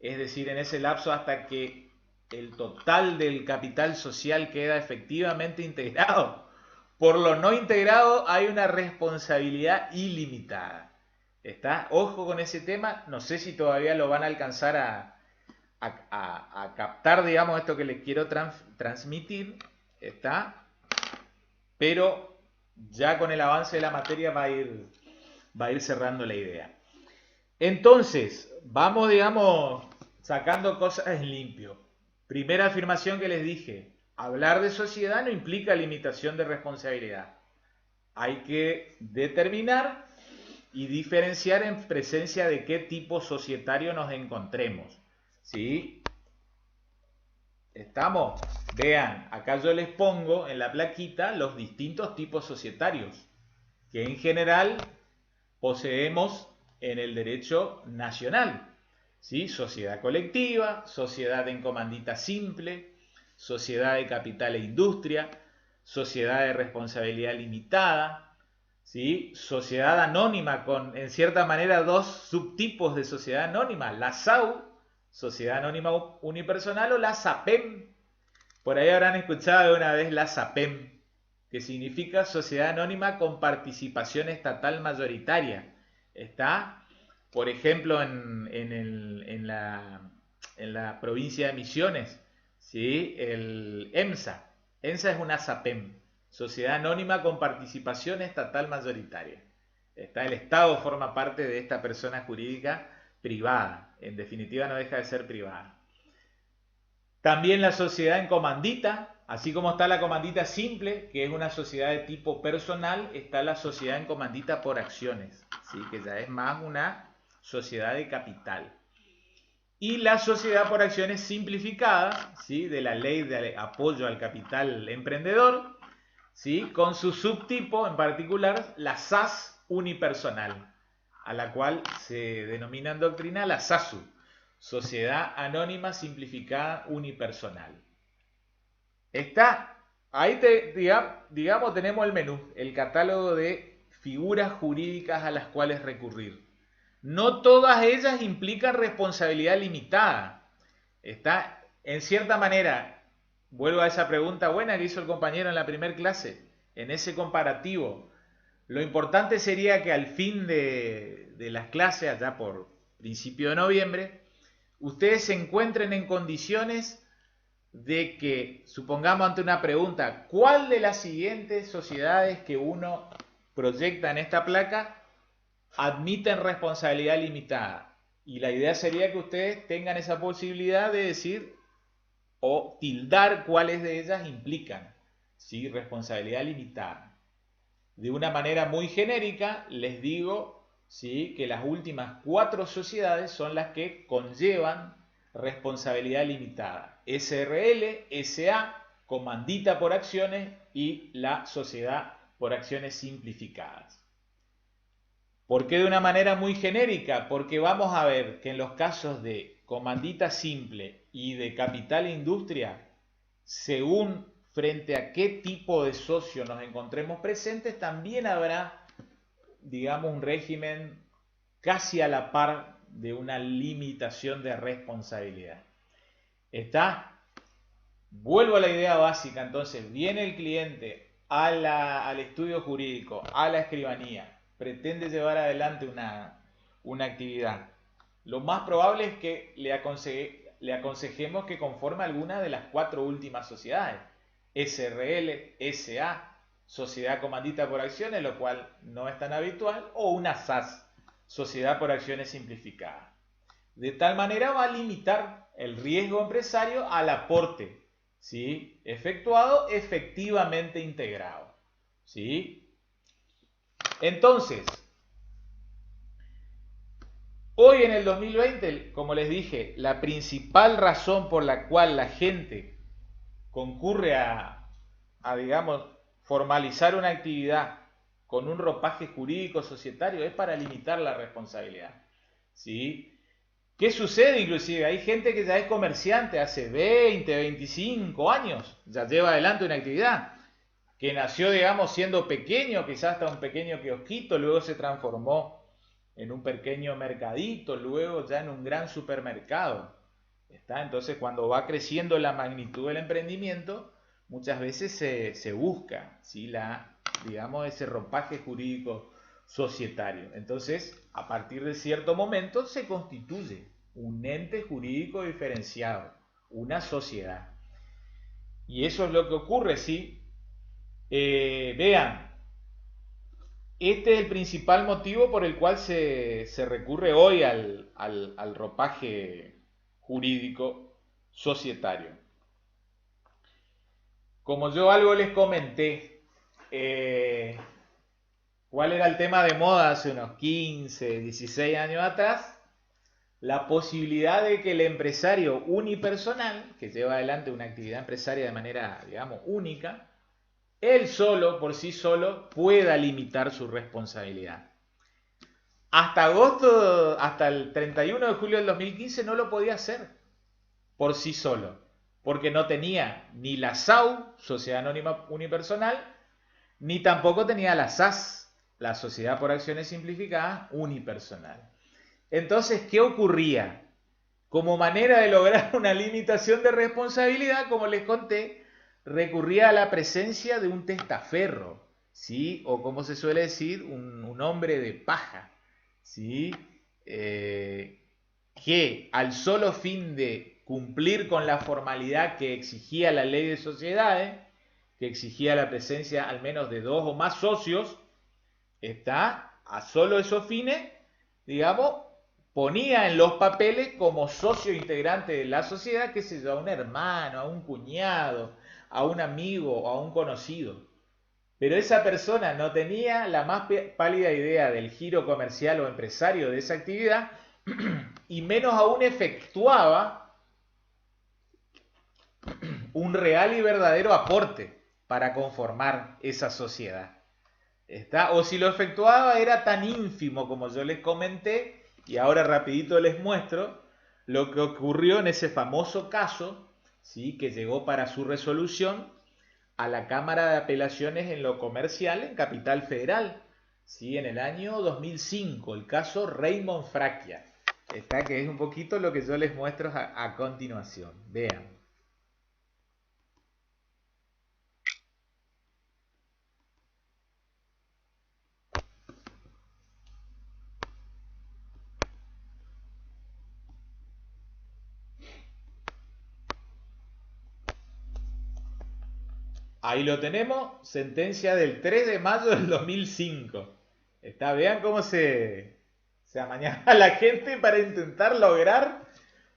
es decir, en ese lapso hasta que el total del capital social queda efectivamente integrado, por lo no integrado hay una responsabilidad ilimitada. ¿Está? Ojo con ese tema, no sé si todavía lo van a alcanzar a captar, digamos, esto que les quiero transmitir, ¿está? Pero ya con el avance de la materia va a ir cerrando la idea. Entonces, vamos, digamos, sacando cosas en limpio. Primera afirmación que les dije, hablar de sociedad no implica limitación de responsabilidad. Hay que determinar y diferenciar en presencia de qué tipo societario nos encontremos. ¿Sí? ¿Estamos? Vean, acá yo les pongo en la plaquita los distintos tipos societarios que en general poseemos en el derecho nacional. ¿Sí? Sociedad colectiva, sociedad en comandita simple, sociedad de capital e industria, sociedad de responsabilidad limitada, ¿sí? Sociedad anónima con, en cierta manera, dos subtipos de sociedad anónima, la SAU, Sociedad Anónima Unipersonal, o la SAPEM, Por ahí habrán escuchado una vez la SAPEM, que significa Sociedad Anónima con Participación Estatal Mayoritaria. Está, por ejemplo, en la provincia de Misiones, ¿sí? El EMSA. EMSA es una SAPEM, Sociedad Anónima con Participación Estatal Mayoritaria. Está, el Estado forma parte de esta persona jurídica privada. En definitiva, no deja de ser privada. También la sociedad en comandita, así como está la comandita simple, que es una sociedad de tipo personal, está la sociedad en comandita por acciones, ¿sí? Que ya es más una sociedad de capital. Y la sociedad por acciones simplificada, ¿sí? De la ley de apoyo al capital emprendedor, ¿sí? Con su subtipo en particular, la SAS unipersonal, a la cual se denomina en doctrina la SASU, Sociedad Anónima Simplificada Unipersonal. Está, ahí digamos tenemos el menú, el catálogo de figuras jurídicas a las cuales recurrir. No todas ellas implican responsabilidad limitada. Está, en cierta manera, vuelvo a esa pregunta buena que hizo el compañero en la primera clase, en ese comparativo. Lo importante sería que al fin de las clases, allá por principio de noviembre, ustedes se encuentren en condiciones de que, supongamos ante una pregunta, ¿cuál de las siguientes sociedades que uno proyecta en esta placa admiten responsabilidad limitada? Y la idea sería que ustedes tengan esa posibilidad de decir o tildar cuáles de ellas implican, ¿sí? Responsabilidad limitada. De una manera muy genérica, les digo, ¿sí? Que las últimas 4 sociedades son las que conllevan responsabilidad limitada. SRL, SA, comandita por acciones y la sociedad por acciones simplificadas. ¿Por qué de una manera muy genérica? Porque vamos a ver que en los casos de comandita simple y de capital industria, según frente a qué tipo de socio nos encontremos presentes, también habrá, digamos, un régimen casi a la par de una limitación de responsabilidad. ¿Está? Vuelvo a la idea básica, entonces, viene el cliente al estudio jurídico, a la escribanía, pretende llevar adelante una actividad. Lo más probable es que le aconsejemos que conforme alguna de las 4 últimas sociedades. SRL, SA, Sociedad Comandita por Acciones, lo cual no es tan habitual, o una SAS, Sociedad por Acciones Simplificada. De tal manera va a limitar el riesgo empresario al aporte, ¿sí? Efectuado, efectivamente integrado, ¿sí? Entonces, hoy en el 2020, como les dije, la principal razón por la cual la gente concurre digamos, formalizar una actividad con un ropaje jurídico societario es para limitar la responsabilidad, ¿sí? ¿Qué sucede? Inclusive hay gente que ya es comerciante hace 20, 25 años, ya lleva adelante una actividad, que nació, digamos, siendo pequeño, quizás hasta un pequeño kiosquito, luego se transformó en un pequeño mercadito, luego ya en un gran supermercado. ¿Está? Entonces, cuando va creciendo la magnitud del emprendimiento, muchas veces se busca, ¿sí? Digamos, ese ropaje jurídico societario. Entonces, a partir de cierto momento, se constituye un ente jurídico diferenciado, una sociedad. Y eso es lo que ocurre, ¿sí? Vean, este es el principal motivo por el cual se recurre hoy al ropaje jurídico societario. Como yo algo les comenté, ¿cuál era el tema de moda hace unos 15, 16 años atrás? La posibilidad de que el empresario unipersonal, que lleva adelante una actividad empresaria de manera, digamos, única, él solo, por sí solo, pueda limitar su responsabilidad. Hasta el 31 de julio del 2015 no lo podía hacer por sí solo, porque no tenía ni la SAU, Sociedad Anónima Unipersonal, ni tampoco tenía la SAS, la Sociedad por Acciones Simplificadas Unipersonal. Entonces, ¿qué ocurría? Como manera de lograr una limitación de responsabilidad, como les conté, recurría a la presencia de un testaferro, ¿sí? O como se suele decir, un hombre de paja, ¿sí? Que al solo fin de cumplir con la formalidad que exigía la ley de sociedades, que exigía la presencia al menos de 2 o más socios, está a solo esos fines, digamos, ponía en los papeles como socio integrante de la sociedad, qué sé yo, a un hermano, a un cuñado, a un amigo, a un conocido. Pero esa persona no tenía la más pálida idea del giro comercial o empresario de esa actividad y menos aún efectuaba un real y verdadero aporte para conformar esa sociedad. ¿Está? O si lo efectuaba era tan ínfimo como yo les comenté, y ahora rapidito les muestro lo que ocurrió en ese famoso caso, ¿sí? Que llegó para su resolución a la Cámara de Apelaciones en lo Comercial en Capital Federal, ¿sí? En el año 2005, el caso Raymond Fracchia. Está, que es un poquito lo que yo les muestro a continuación. Vean. Ahí lo tenemos, sentencia del 3 de mayo del 2005. Está, vean cómo se amañaba la gente para intentar lograr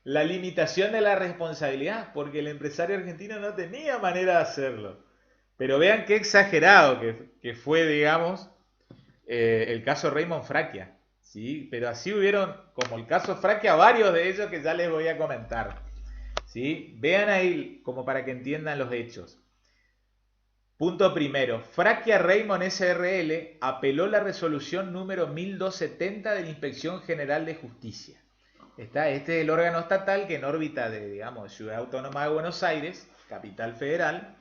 la limitación de la responsabilidad, porque el empresario argentino no tenía manera de hacerlo. Pero vean qué exagerado que fue, digamos, el caso Raymond Fracchia, ¿sí? Pero así hubieron, como el caso Fracchia, varios de ellos que ya les voy a comentar, ¿sí? Vean ahí, como para que entiendan los hechos. Punto primero, Fracchia Raymond SRL apeló la resolución número 1270 de la Inspección General de Justicia. Este es el órgano estatal que en órbita de, digamos, Ciudad Autónoma de Buenos Aires, capital federal,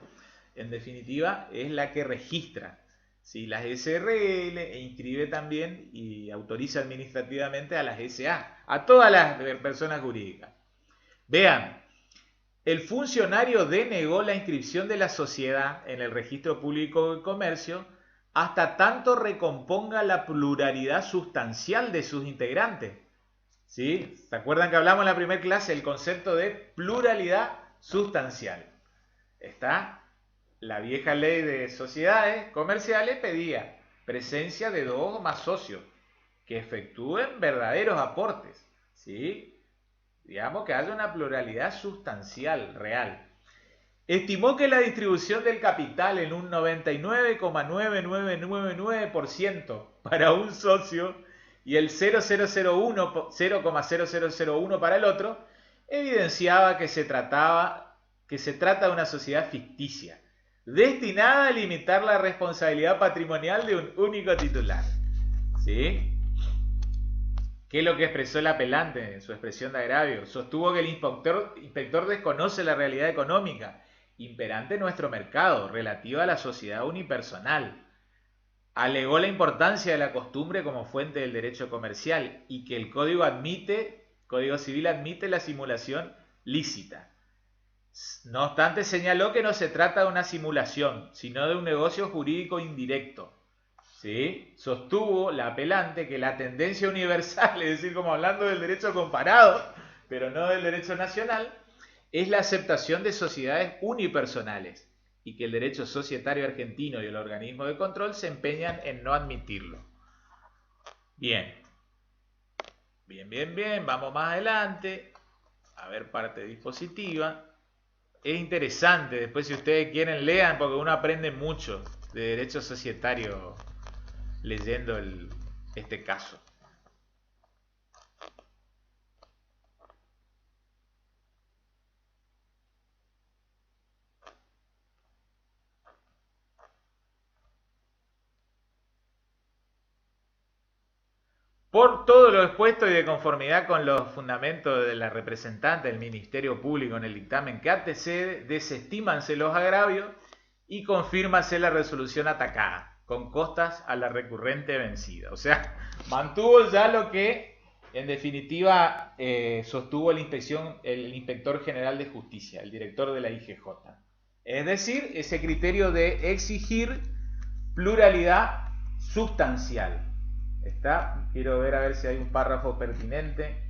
en definitiva, es la que registra, ¿sí? Las SRL e inscribe también y autoriza administrativamente a las SA, a todas las personas jurídicas. Vean, el funcionario denegó la inscripción de la sociedad en el registro público de comercio hasta tanto recomponga la pluralidad sustancial de sus integrantes. ¿Sí? ¿Se acuerdan que hablamos en la primera clase del concepto de pluralidad sustancial? Está, la vieja ley de sociedades comerciales pedía presencia de 2 o más socios que efectúen verdaderos aportes, ¿sí? Digamos que haya una pluralidad sustancial, real. Estimó que la distribución del capital en un 99,9999% para un socio y el 0,0001 para el otro evidenciaba que se trata de una sociedad ficticia, destinada a limitar la responsabilidad patrimonial de un único titular. ¿Sí? ¿Qué es lo que expresó el apelante en su expresión de agravio? Sostuvo que el inspector desconoce la realidad económica imperante en nuestro mercado relativa a la sociedad unipersonal. Alegó la importancia de la costumbre como fuente del derecho comercial y que el Código Civil admite la simulación lícita. No obstante, señaló que no se trata de una simulación, sino de un negocio jurídico indirecto. ¿Sí? Sostuvo la apelante que la tendencia universal, es decir, como hablando del derecho comparado, pero no del derecho nacional, es la aceptación de sociedades unipersonales y que el derecho societario argentino y el organismo de control se empeñan en no admitirlo. Bien, vamos más adelante, a ver parte dispositiva. Es interesante, después si ustedes quieren lean, porque uno aprende mucho de derecho societario leyendo este caso. Por todo lo expuesto y de conformidad con los fundamentos de la representante del Ministerio Público en el dictamen que antecede, desestímanse los agravios y confírmase la resolución atacada, con costas a la recurrente vencida. O sea, mantuvo ya lo que En definitiva, sostuvo el inspector general de justicia, el director de la IGJ. Es decir, ese criterio de exigir pluralidad sustancial. ¿Está? Quiero ver a ver si hay un párrafo pertinente.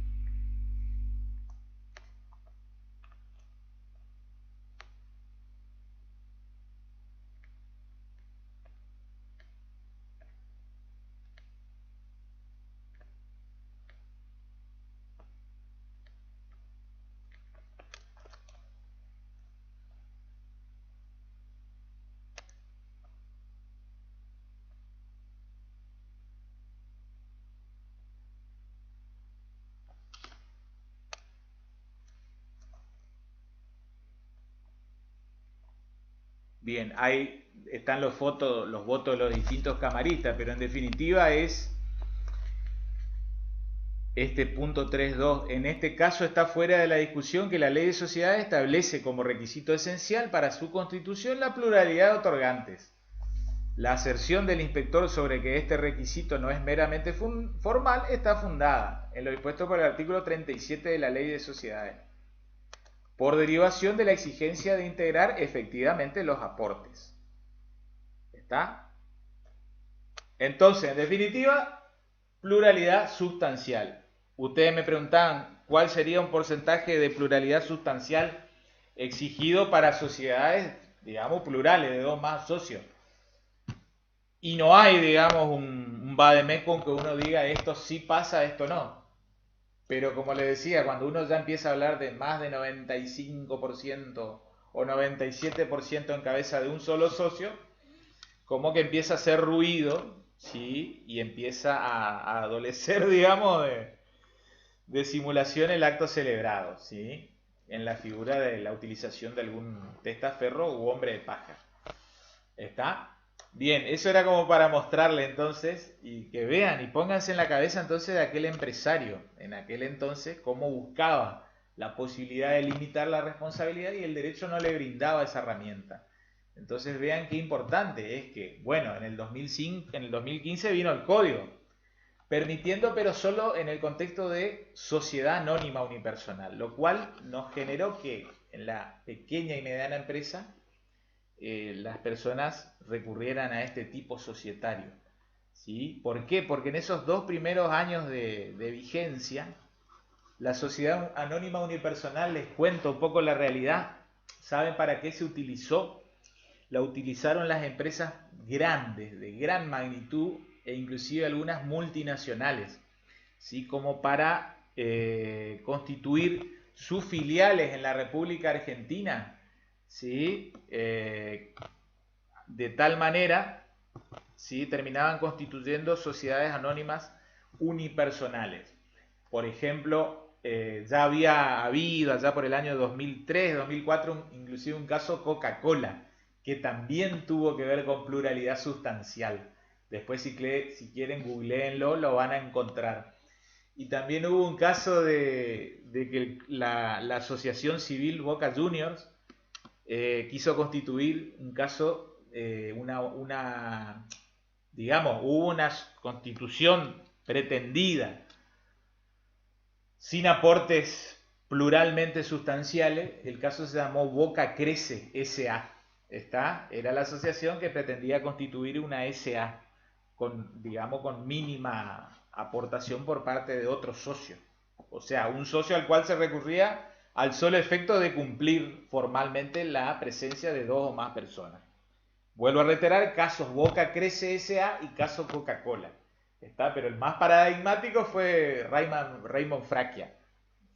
Bien, ahí están los votos de los distintos camaristas, pero en definitiva es este punto 3.2. En este caso está fuera de la discusión que la ley de sociedades establece como requisito esencial para su constitución la pluralidad de otorgantes. La aserción del inspector sobre que este requisito no es meramente formal está fundada en lo dispuesto por el artículo 37 de la ley de sociedades, por derivación de la exigencia de integrar efectivamente los aportes. ¿Está? Entonces, en definitiva, pluralidad sustancial. Ustedes me preguntaban cuál sería un porcentaje de pluralidad sustancial exigido para sociedades, digamos, plurales, de dos más socios. Y no hay, digamos, un vademecum que uno diga esto sí pasa, esto no. Pero como le decía, cuando uno ya empieza a hablar de más de 95% o 97% en cabeza de un solo socio, como que empieza a hacer ruido, ¿sí? Y empieza a adolecer, digamos, de simulación el acto celebrado, ¿sí? En la figura de la utilización de algún testaferro u hombre de paja. ¿Está? Bien, eso era como para mostrarle entonces y que vean y pónganse en la cabeza entonces de aquel empresario en aquel entonces cómo buscaba la posibilidad de limitar la responsabilidad y el derecho no le brindaba esa herramienta. Entonces vean qué importante es que, bueno, en el 2005, en el 2015 vino el código, permitiendo pero solo en el contexto de sociedad anónima unipersonal, lo cual nos generó que en la pequeña y mediana empresa las personas recurrieran a este tipo societario. ¿Sí? ¿Por qué? Porque en esos 2 primeros años de vigencia, la sociedad anónima unipersonal, les cuento un poco la realidad, ¿saben para qué se utilizó? La utilizaron las empresas grandes, de gran magnitud, e inclusive algunas multinacionales, ¿sí? Como para constituir sus filiales en la República Argentina, ¿sí? De tal manera, ¿sí? Terminaban constituyendo sociedades anónimas unipersonales. Por ejemplo, ya había habido allá por el año 2003, 2004, inclusive un caso Coca-Cola, que también tuvo que ver con pluralidad sustancial. Después, si quieren, googleenlo, lo van a encontrar. Y también hubo un caso de que la Asociación Civil Boca Juniors quiso constituir un caso, digamos, hubo una constitución pretendida sin aportes pluralmente sustanciales. El caso se llamó Boca Crece S.A. Era la asociación que pretendía constituir una S.A. con, digamos, con mínima aportación por parte de otro socio. O sea, un socio al cual se recurría al solo efecto de cumplir formalmente la presencia de dos o más personas. Vuelvo a reiterar, casos Boca Crece S.A. y caso Coca-Cola. Pero el más paradigmático fue Raymond Fracchia.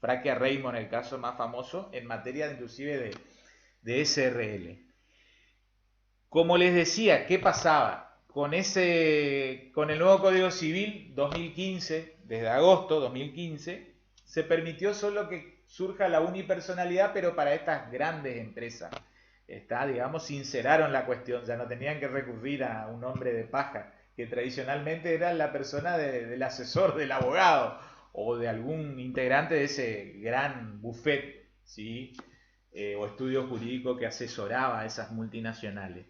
Fracchia Raymond, el caso más famoso en materia inclusive de SRL. Como les decía, ¿qué pasaba? Con el nuevo Código Civil 2015, desde agosto 2015, se permitió solo que surja la unipersonalidad, pero para estas grandes empresas. Digamos, sinceraron la cuestión, ya no tenían que recurrir a un hombre de paja, que tradicionalmente era la persona del asesor, del abogado, o de algún integrante de ese gran buffet, ¿sí? O estudio jurídico que asesoraba a esas multinacionales.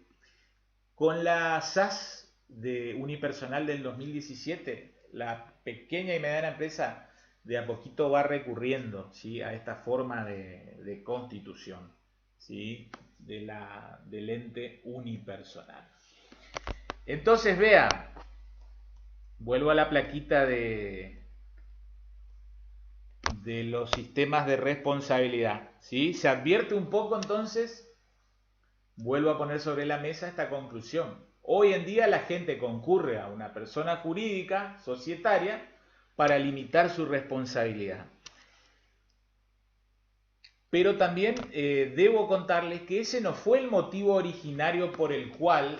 Con la SAS de unipersonal del 2017, la pequeña y mediana empresa de a poquito va recurriendo, ¿sí?, a esta forma de constitución, ¿sí?, del ente unipersonal. Entonces, vea, vuelvo a la plaquita de los sistemas de responsabilidad, ¿sí? Se advierte un poco, entonces, vuelvo a poner sobre la mesa esta conclusión. Hoy en día la gente concurre a una persona jurídica, societaria, para limitar su responsabilidad. Pero también debo contarles que ese no fue el motivo originario por el cual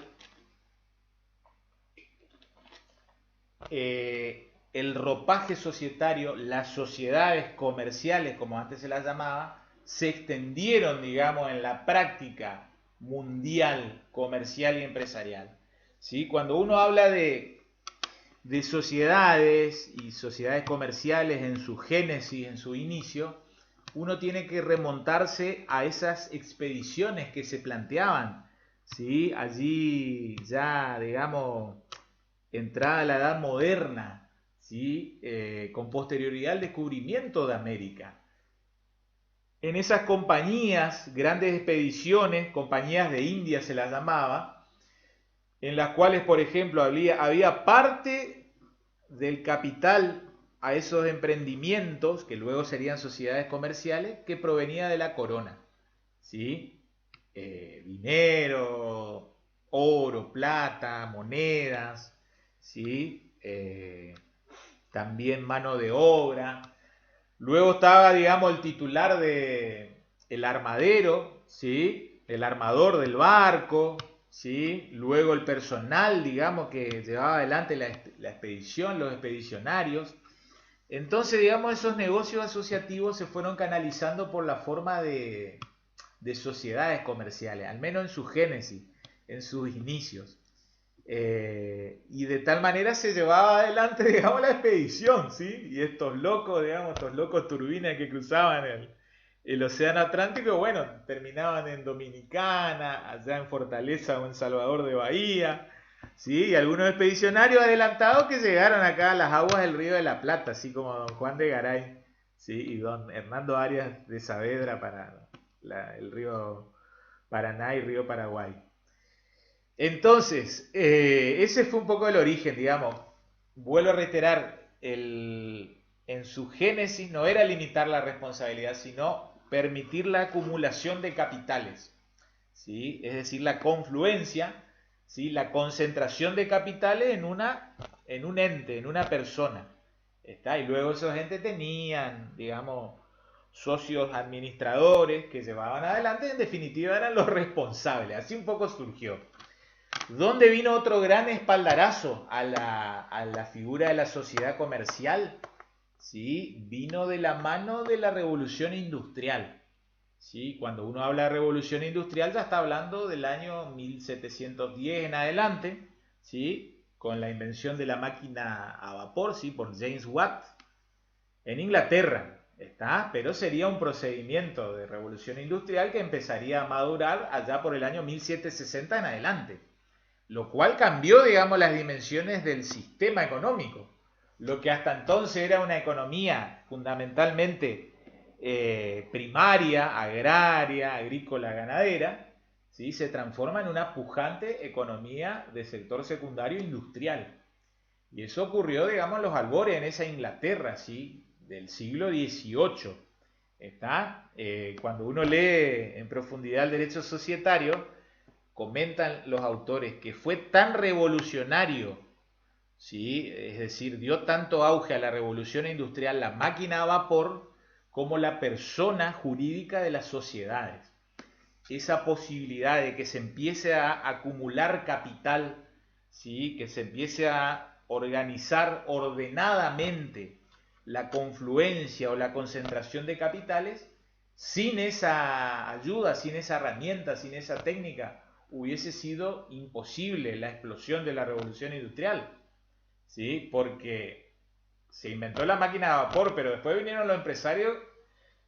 el ropaje societario, las sociedades comerciales, como antes se las llamaba, se extendieron, digamos, en la práctica mundial, comercial y empresarial. ¿Sí? Cuando uno habla de sociedades y sociedades comerciales en su génesis, en su inicio, uno tiene que remontarse a esas expediciones que se planteaban, ¿sí? Allí ya, digamos, entrada la edad moderna, ¿sí? Con posterioridad al descubrimiento de América. En esas compañías, grandes expediciones, compañías de India se las llamaba, en las cuales, por ejemplo, había parte del capital a esos emprendimientos, que luego serían sociedades comerciales, que provenía de la corona, ¿sí? Dinero, oro, plata, monedas, ¿sí? También mano de obra. Luego estaba, digamos, el titular el armadero, ¿sí? El armador del barco, ¿sí? Luego el personal, digamos, que llevaba adelante la expedición, los expedicionarios. Entonces, digamos, esos negocios asociativos se fueron canalizando por la forma de sociedades comerciales, al menos en su génesis, en sus inicios. Y de tal manera se llevaba adelante, digamos, la expedición, ¿sí? Y estos locos, digamos, estos locos turbinas que cruzaban el Océano Atlántico, bueno, terminaban en Dominicana, allá en Fortaleza o en Salvador de Bahía, ¿sí? Y algunos expedicionarios adelantados que llegaron acá a las aguas del Río de la Plata, así como don Juan de Garay, ¿sí? Y don Hernando Arias de Saavedra para el río Paraná y río Paraguay. Entonces, ese fue un poco el origen, digamos. Vuelvo a reiterar, en su génesis no era limitar la responsabilidad, sino permitir la acumulación de capitales, ¿sí? Es decir, la confluencia, ¿sí? La concentración de capitales en un ente, en una persona. ¿Está? Y luego esos entes tenían, digamos, socios administradores que llevaban adelante, en definitiva eran los responsables. Así un poco surgió. ¿Dónde vino otro gran espaldarazo a la figura de la sociedad comercial? ¿Sí? Vino de la mano de la revolución industrial. ¿Sí? Cuando uno habla de revolución industrial ya está hablando del año 1710 en adelante, ¿sí? Con la invención de la máquina a vapor, ¿sí? Por James Watt en Inglaterra. ¿Está? Pero sería un procedimiento de revolución industrial que empezaría a madurar allá por el año 1760 en adelante, lo cual cambió, digamos, las dimensiones del sistema económico. Lo que hasta entonces era una economía fundamentalmente primaria, agraria, agrícola, ganadera, ¿sí? Se transforma en una pujante economía de sector secundario industrial. Y eso ocurrió, digamos, en los albores en esa Inglaterra, ¿sí? Del siglo XVIII. ¿Está? Cuando uno lee en profundidad el derecho societario, comentan los autores que fue tan revolucionario, ¿sí? Es decir, dio tanto auge a la revolución industrial, la máquina a vapor, como la persona jurídica de las sociedades. Esa posibilidad de que se empiece a acumular capital, ¿sí? Que se empiece a organizar ordenadamente la confluencia o la concentración de capitales, sin esa ayuda, sin esa herramienta, sin esa técnica, hubiese sido imposible la explosión de la revolución industrial, ¿sí? Porque se inventó la máquina de vapor, pero después vinieron los empresarios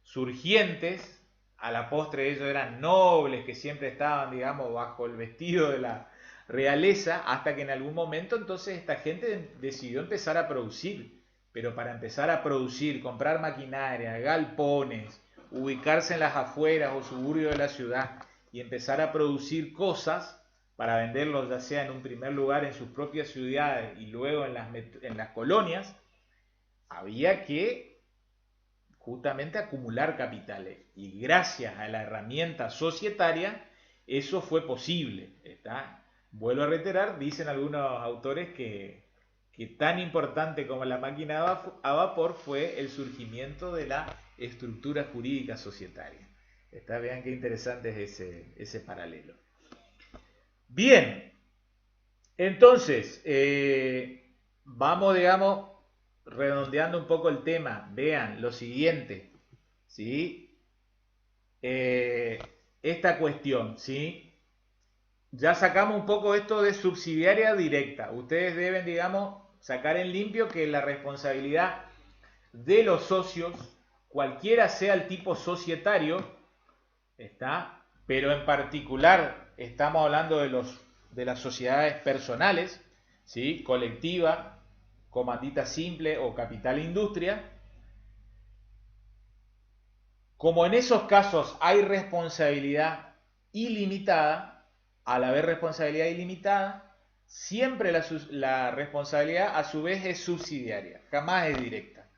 surgientes, a la postre ellos eran nobles que siempre estaban, digamos, bajo el vestido de la realeza, hasta que en algún momento entonces esta gente decidió empezar a producir pero para empezar a producir, comprar maquinaria, galpones, ubicarse en las afueras o suburbios de la ciudad y empezar a producir cosas para venderlos ya sea en un primer lugar en sus propias ciudades y luego en las colonias, había que justamente acumular capitales. Y gracias a la herramienta societaria, eso fue posible. ¿Está? Vuelvo a reiterar, dicen algunos autores que tan importante como la máquina a vapor fue el surgimiento de la estructura jurídica societaria. ¿Está? Vean qué interesante es ese paralelo. Bien, entonces, vamos, digamos, redondeando un poco el tema. Vean lo siguiente, ¿sí? Esta cuestión, ¿sí? Ya sacamos un poco esto de subsidiaria directa. Ustedes deben, digamos, sacar en limpio que la responsabilidad de los socios, cualquiera sea el tipo societario, ¿está? Pero en particular estamos hablando de las sociedades personales, ¿sí? Colectiva, comandita simple o capital industria. Como en esos casos hay responsabilidad ilimitada, al haber responsabilidad ilimitada, siempre la responsabilidad a su vez es subsidiaria, jamás es directa.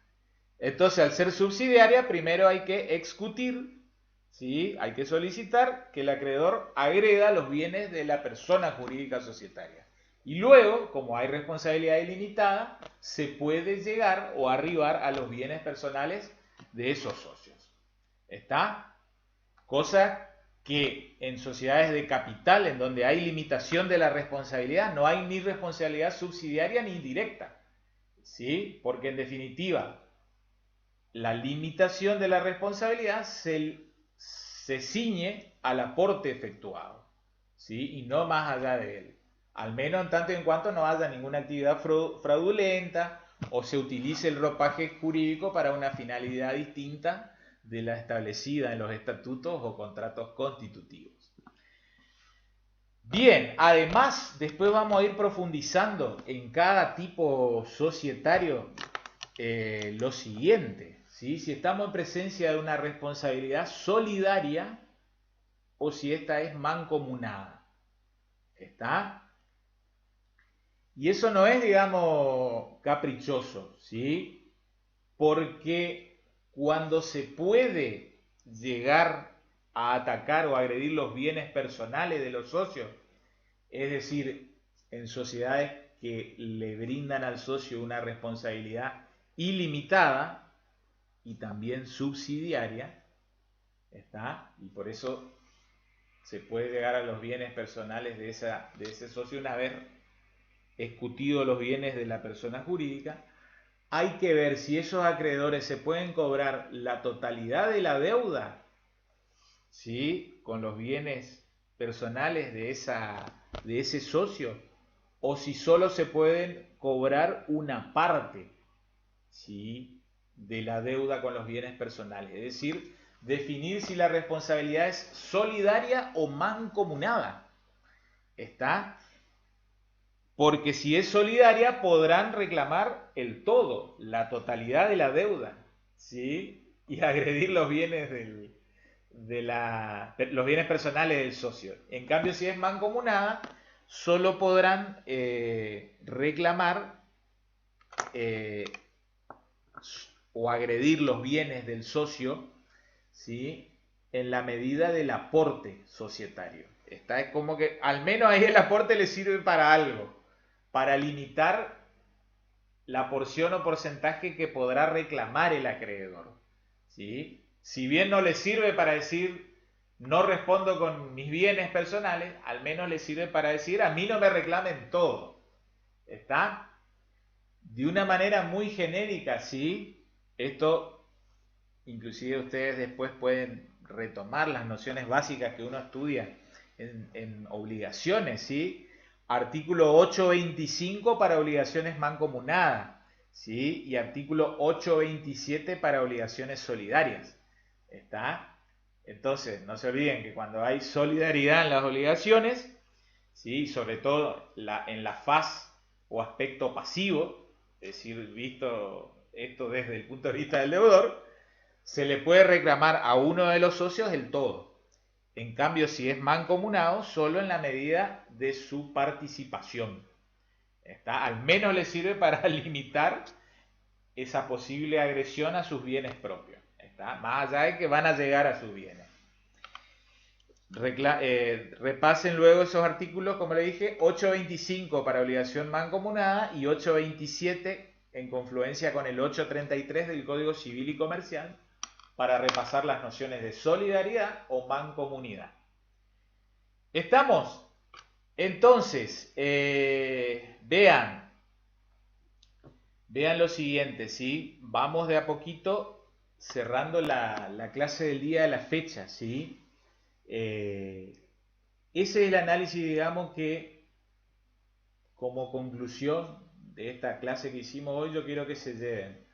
Entonces, al ser subsidiaria, primero hay que excutir, ¿sí? Hay que solicitar que el acreedor agreda los bienes de la persona jurídica societaria. Y luego, como hay responsabilidad ilimitada, se puede llegar o arribar a los bienes personales de esos socios. ¿Está? Cosa que en sociedades de capital, en donde hay limitación de la responsabilidad, no hay ni responsabilidad subsidiaria ni indirecta, ¿sí? Porque en definitiva, la limitación de la responsabilidad se ciñe al aporte efectuado, ¿sí? Y no más allá de él. Al menos en tanto y en cuanto no haya ninguna actividad fraudulenta o se utilice el ropaje jurídico para una finalidad distinta de la establecida en los estatutos o contratos constitutivos. Bien, además, después vamos a ir profundizando en cada tipo societario lo siguiente, ¿sí? Si estamos en presencia de una responsabilidad solidaria o si esta es mancomunada. ¿Está? Y eso no es, digamos, caprichoso, ¿sí? Porque cuando se puede llegar a atacar o agredir los bienes personales de los socios, es decir, en sociedades que le brindan al socio una responsabilidad ilimitada y también subsidiaria, ¿está? Y por eso se puede llegar a los bienes personales de ese socio una vez escutido los bienes de la persona jurídica. Hay que ver si esos acreedores se pueden cobrar la totalidad de la deuda, ¿sí? Con los bienes personales de ese socio, o si solo se pueden cobrar una parte, ¿sí? De la deuda con los bienes personales. Es decir, definir si la responsabilidad es solidaria o mancomunada. ¿Está? Porque si es solidaria podrán reclamar el todo, la totalidad de la deuda, ¿sí? Y agredir los bienes los bienes personales del socio. En cambio, si es mancomunada, solo podrán reclamar o agredir los bienes del socio, ¿sí? En la medida del aporte societario. Está, es como que al menos ahí el aporte le sirve para algo, para limitar la porción o porcentaje que podrá reclamar el acreedor, ¿sí? Si bien no le sirve para decir no respondo con mis bienes personales, al menos le sirve para decir a mí no me reclamen todo. ¿Está? De una manera muy genérica, ¿sí? Esto, inclusive ustedes después pueden retomar las nociones básicas que uno estudia en obligaciones, ¿sí? Artículo 825 para obligaciones mancomunadas, ¿sí? Y artículo 827 para obligaciones solidarias. ¿Está? Entonces, no se olviden que cuando hay solidaridad en las obligaciones, ¿sí? Sobre todo en la faz o aspecto pasivo, es decir, visto esto desde el punto de vista del deudor, se le puede reclamar a uno de los socios el todo. En cambio, si es mancomunado, solo en la medida de su participación. ¿Está? Al menos le sirve para limitar esa posible agresión a sus bienes propios. ¿Está? Más allá de que van a llegar a sus bienes. Repasen luego esos artículos, como le dije, 825 para obligación mancomunada y 827 en confluencia con el 833 del Código Civil y Comercial para repasar las nociones de solidaridad o mancomunidad. ¿Estamos? Entonces, vean lo siguiente, ¿sí? Vamos de a poquito cerrando la clase del día de la fecha, ¿sí? Ese es el análisis, digamos, que como conclusión de esta clase que hicimos hoy, yo quiero que se lleven.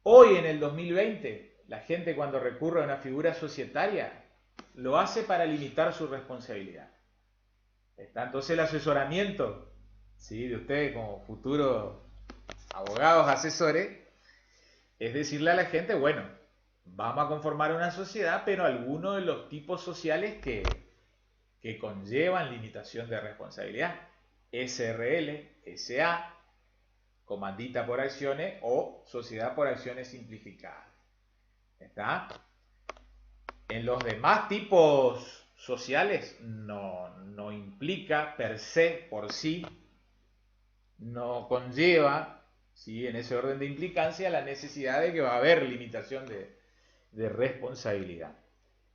Hoy en el 2020, la gente cuando recurre a una figura societaria, lo hace para limitar su responsabilidad. ¿Está? Entonces el asesoramiento, ¿sí?, de ustedes como futuros abogados, asesores, es decirle a la gente, bueno, vamos a conformar una sociedad, pero algunos de los tipos sociales que conllevan limitación de responsabilidad. SRL, SA, comandita por acciones o sociedad por acciones simplificadas. ¿Está? En los demás tipos sociales no implica per se, por sí, no conlleva, ¿sí?, en ese orden de implicancia la necesidad de que va a haber limitación de responsabilidad.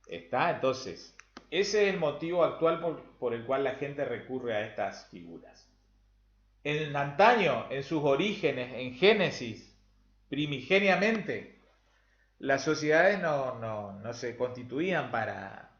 ¿Está? Entonces, ese es el motivo actual por el cual la gente recurre a estas figuras. En antaño, en sus orígenes, en Génesis, primigeniamente, las sociedades no se constituían para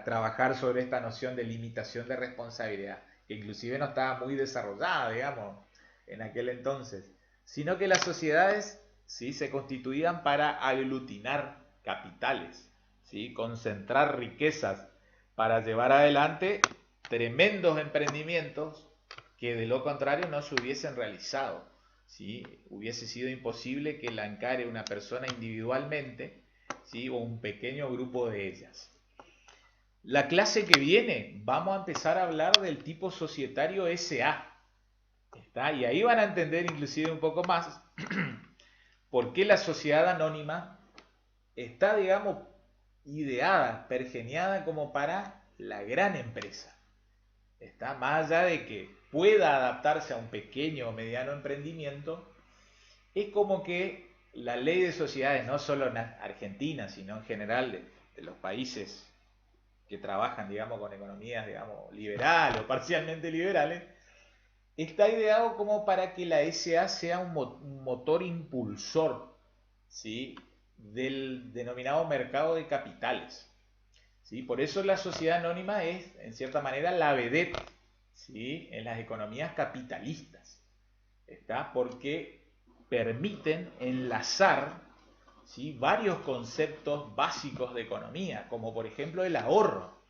trabajar sobre esta noción de limitación de responsabilidad, que inclusive no estaba muy desarrollada, digamos, en aquel entonces, sino que las sociedades, ¿sí?, se constituían para aglutinar capitales, ¿sí?, concentrar riquezas para llevar adelante tremendos emprendimientos que de lo contrario no se hubiesen realizado, ¿sí? Hubiese sido imposible que la encare una persona individualmente, ¿sí?, o un pequeño grupo de ellas. La clase que viene vamos a empezar a hablar del tipo societario SA. ¿Está? Y ahí van a entender inclusive un poco más por qué la sociedad anónima está, digamos, ideada, pergeniada como para la gran empresa. Está, más allá de que pueda adaptarse a un pequeño o mediano emprendimiento, es como que la ley de sociedades, no solo en Argentina, sino en general de los países que trabajan, digamos, con economías, digamos, liberales o parcialmente liberales, está ideado como para que la SA sea un motor impulsor, ¿sí?, del denominado mercado de capitales. ¿Sí? Por eso la sociedad anónima es, en cierta manera, la vedette, ¿sí?, en las economías capitalistas. ¿Está? Porque permiten enlazar, ¿sí?, varios conceptos básicos de economía, como por ejemplo el ahorro.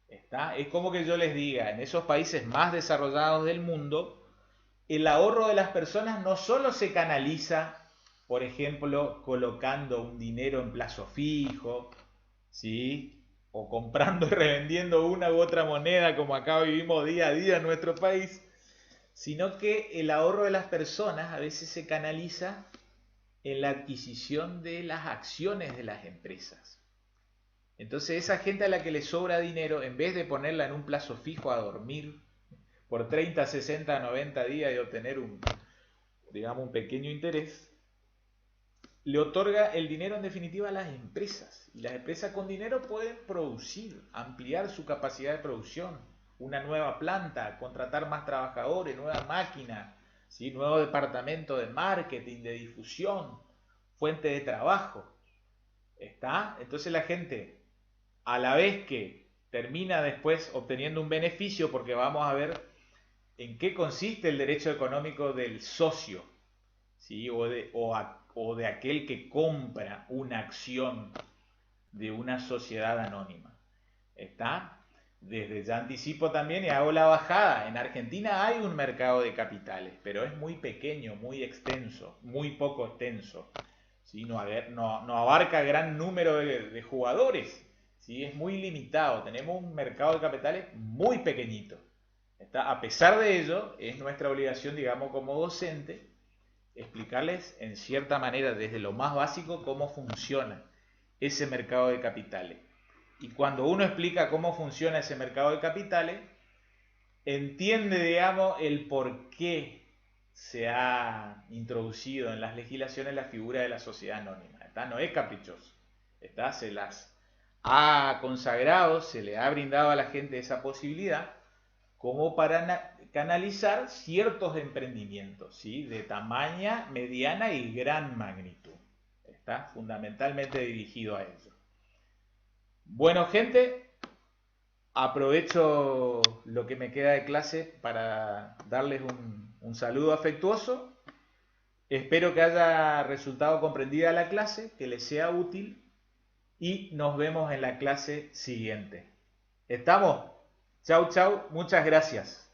¿Está? Es como que yo les diga, en esos países más desarrollados del mundo, el ahorro de las personas no solo se canaliza, por ejemplo, colocando un dinero en plazo fijo, ¿sí?, o comprando y revendiendo una u otra moneda, como acá vivimos día a día en nuestro país, sino que el ahorro de las personas a veces se canaliza en la adquisición de las acciones de las empresas. Entonces esa gente a la que le sobra dinero, en vez de ponerla en un plazo fijo a dormir por 30, 60, 90 días y obtener un pequeño interés, le otorga el dinero en definitiva a las empresas. Y las empresas con dinero pueden producir, ampliar su capacidad de producción, una nueva planta, contratar más trabajadores, nuevas máquinas, ¿sí?, nuevo departamento de marketing, de difusión, fuente de trabajo. ¿Está? Entonces la gente, a la vez que termina después obteniendo un beneficio, porque vamos a ver en qué consiste el derecho económico del socio, ¿sí?, o de aquel que compra una acción de una sociedad anónima. ¿Está? Desde ya anticipo también y hago la bajada. En Argentina hay un mercado de capitales, pero es muy pequeño, muy extenso, muy poco extenso. ¿Sí? No abarca gran número de jugadores. ¿Sí? Es muy limitado. Tenemos un mercado de capitales muy pequeñito. A pesar de ello, es nuestra obligación, digamos, como docente, explicarles en cierta manera, desde lo más básico, cómo funciona ese mercado de capitales. Y cuando uno explica cómo funciona ese mercado de capitales, entiende, digamos, el por qué se ha introducido en las legislaciones la figura de la sociedad anónima. ¿Está? No es caprichoso. ¿Está? Se las ha consagrado, se le ha brindado a la gente esa posibilidad como para canalizar ciertos emprendimientos, ¿sí? De tamaña, mediana y gran magnitud. Está fundamentalmente dirigido a ello. Bueno, gente, aprovecho lo que me queda de clase para darles un saludo afectuoso. Espero que haya resultado comprendida la clase, que les sea útil y nos vemos en la clase siguiente. ¿Estamos? Chau, chau, muchas gracias.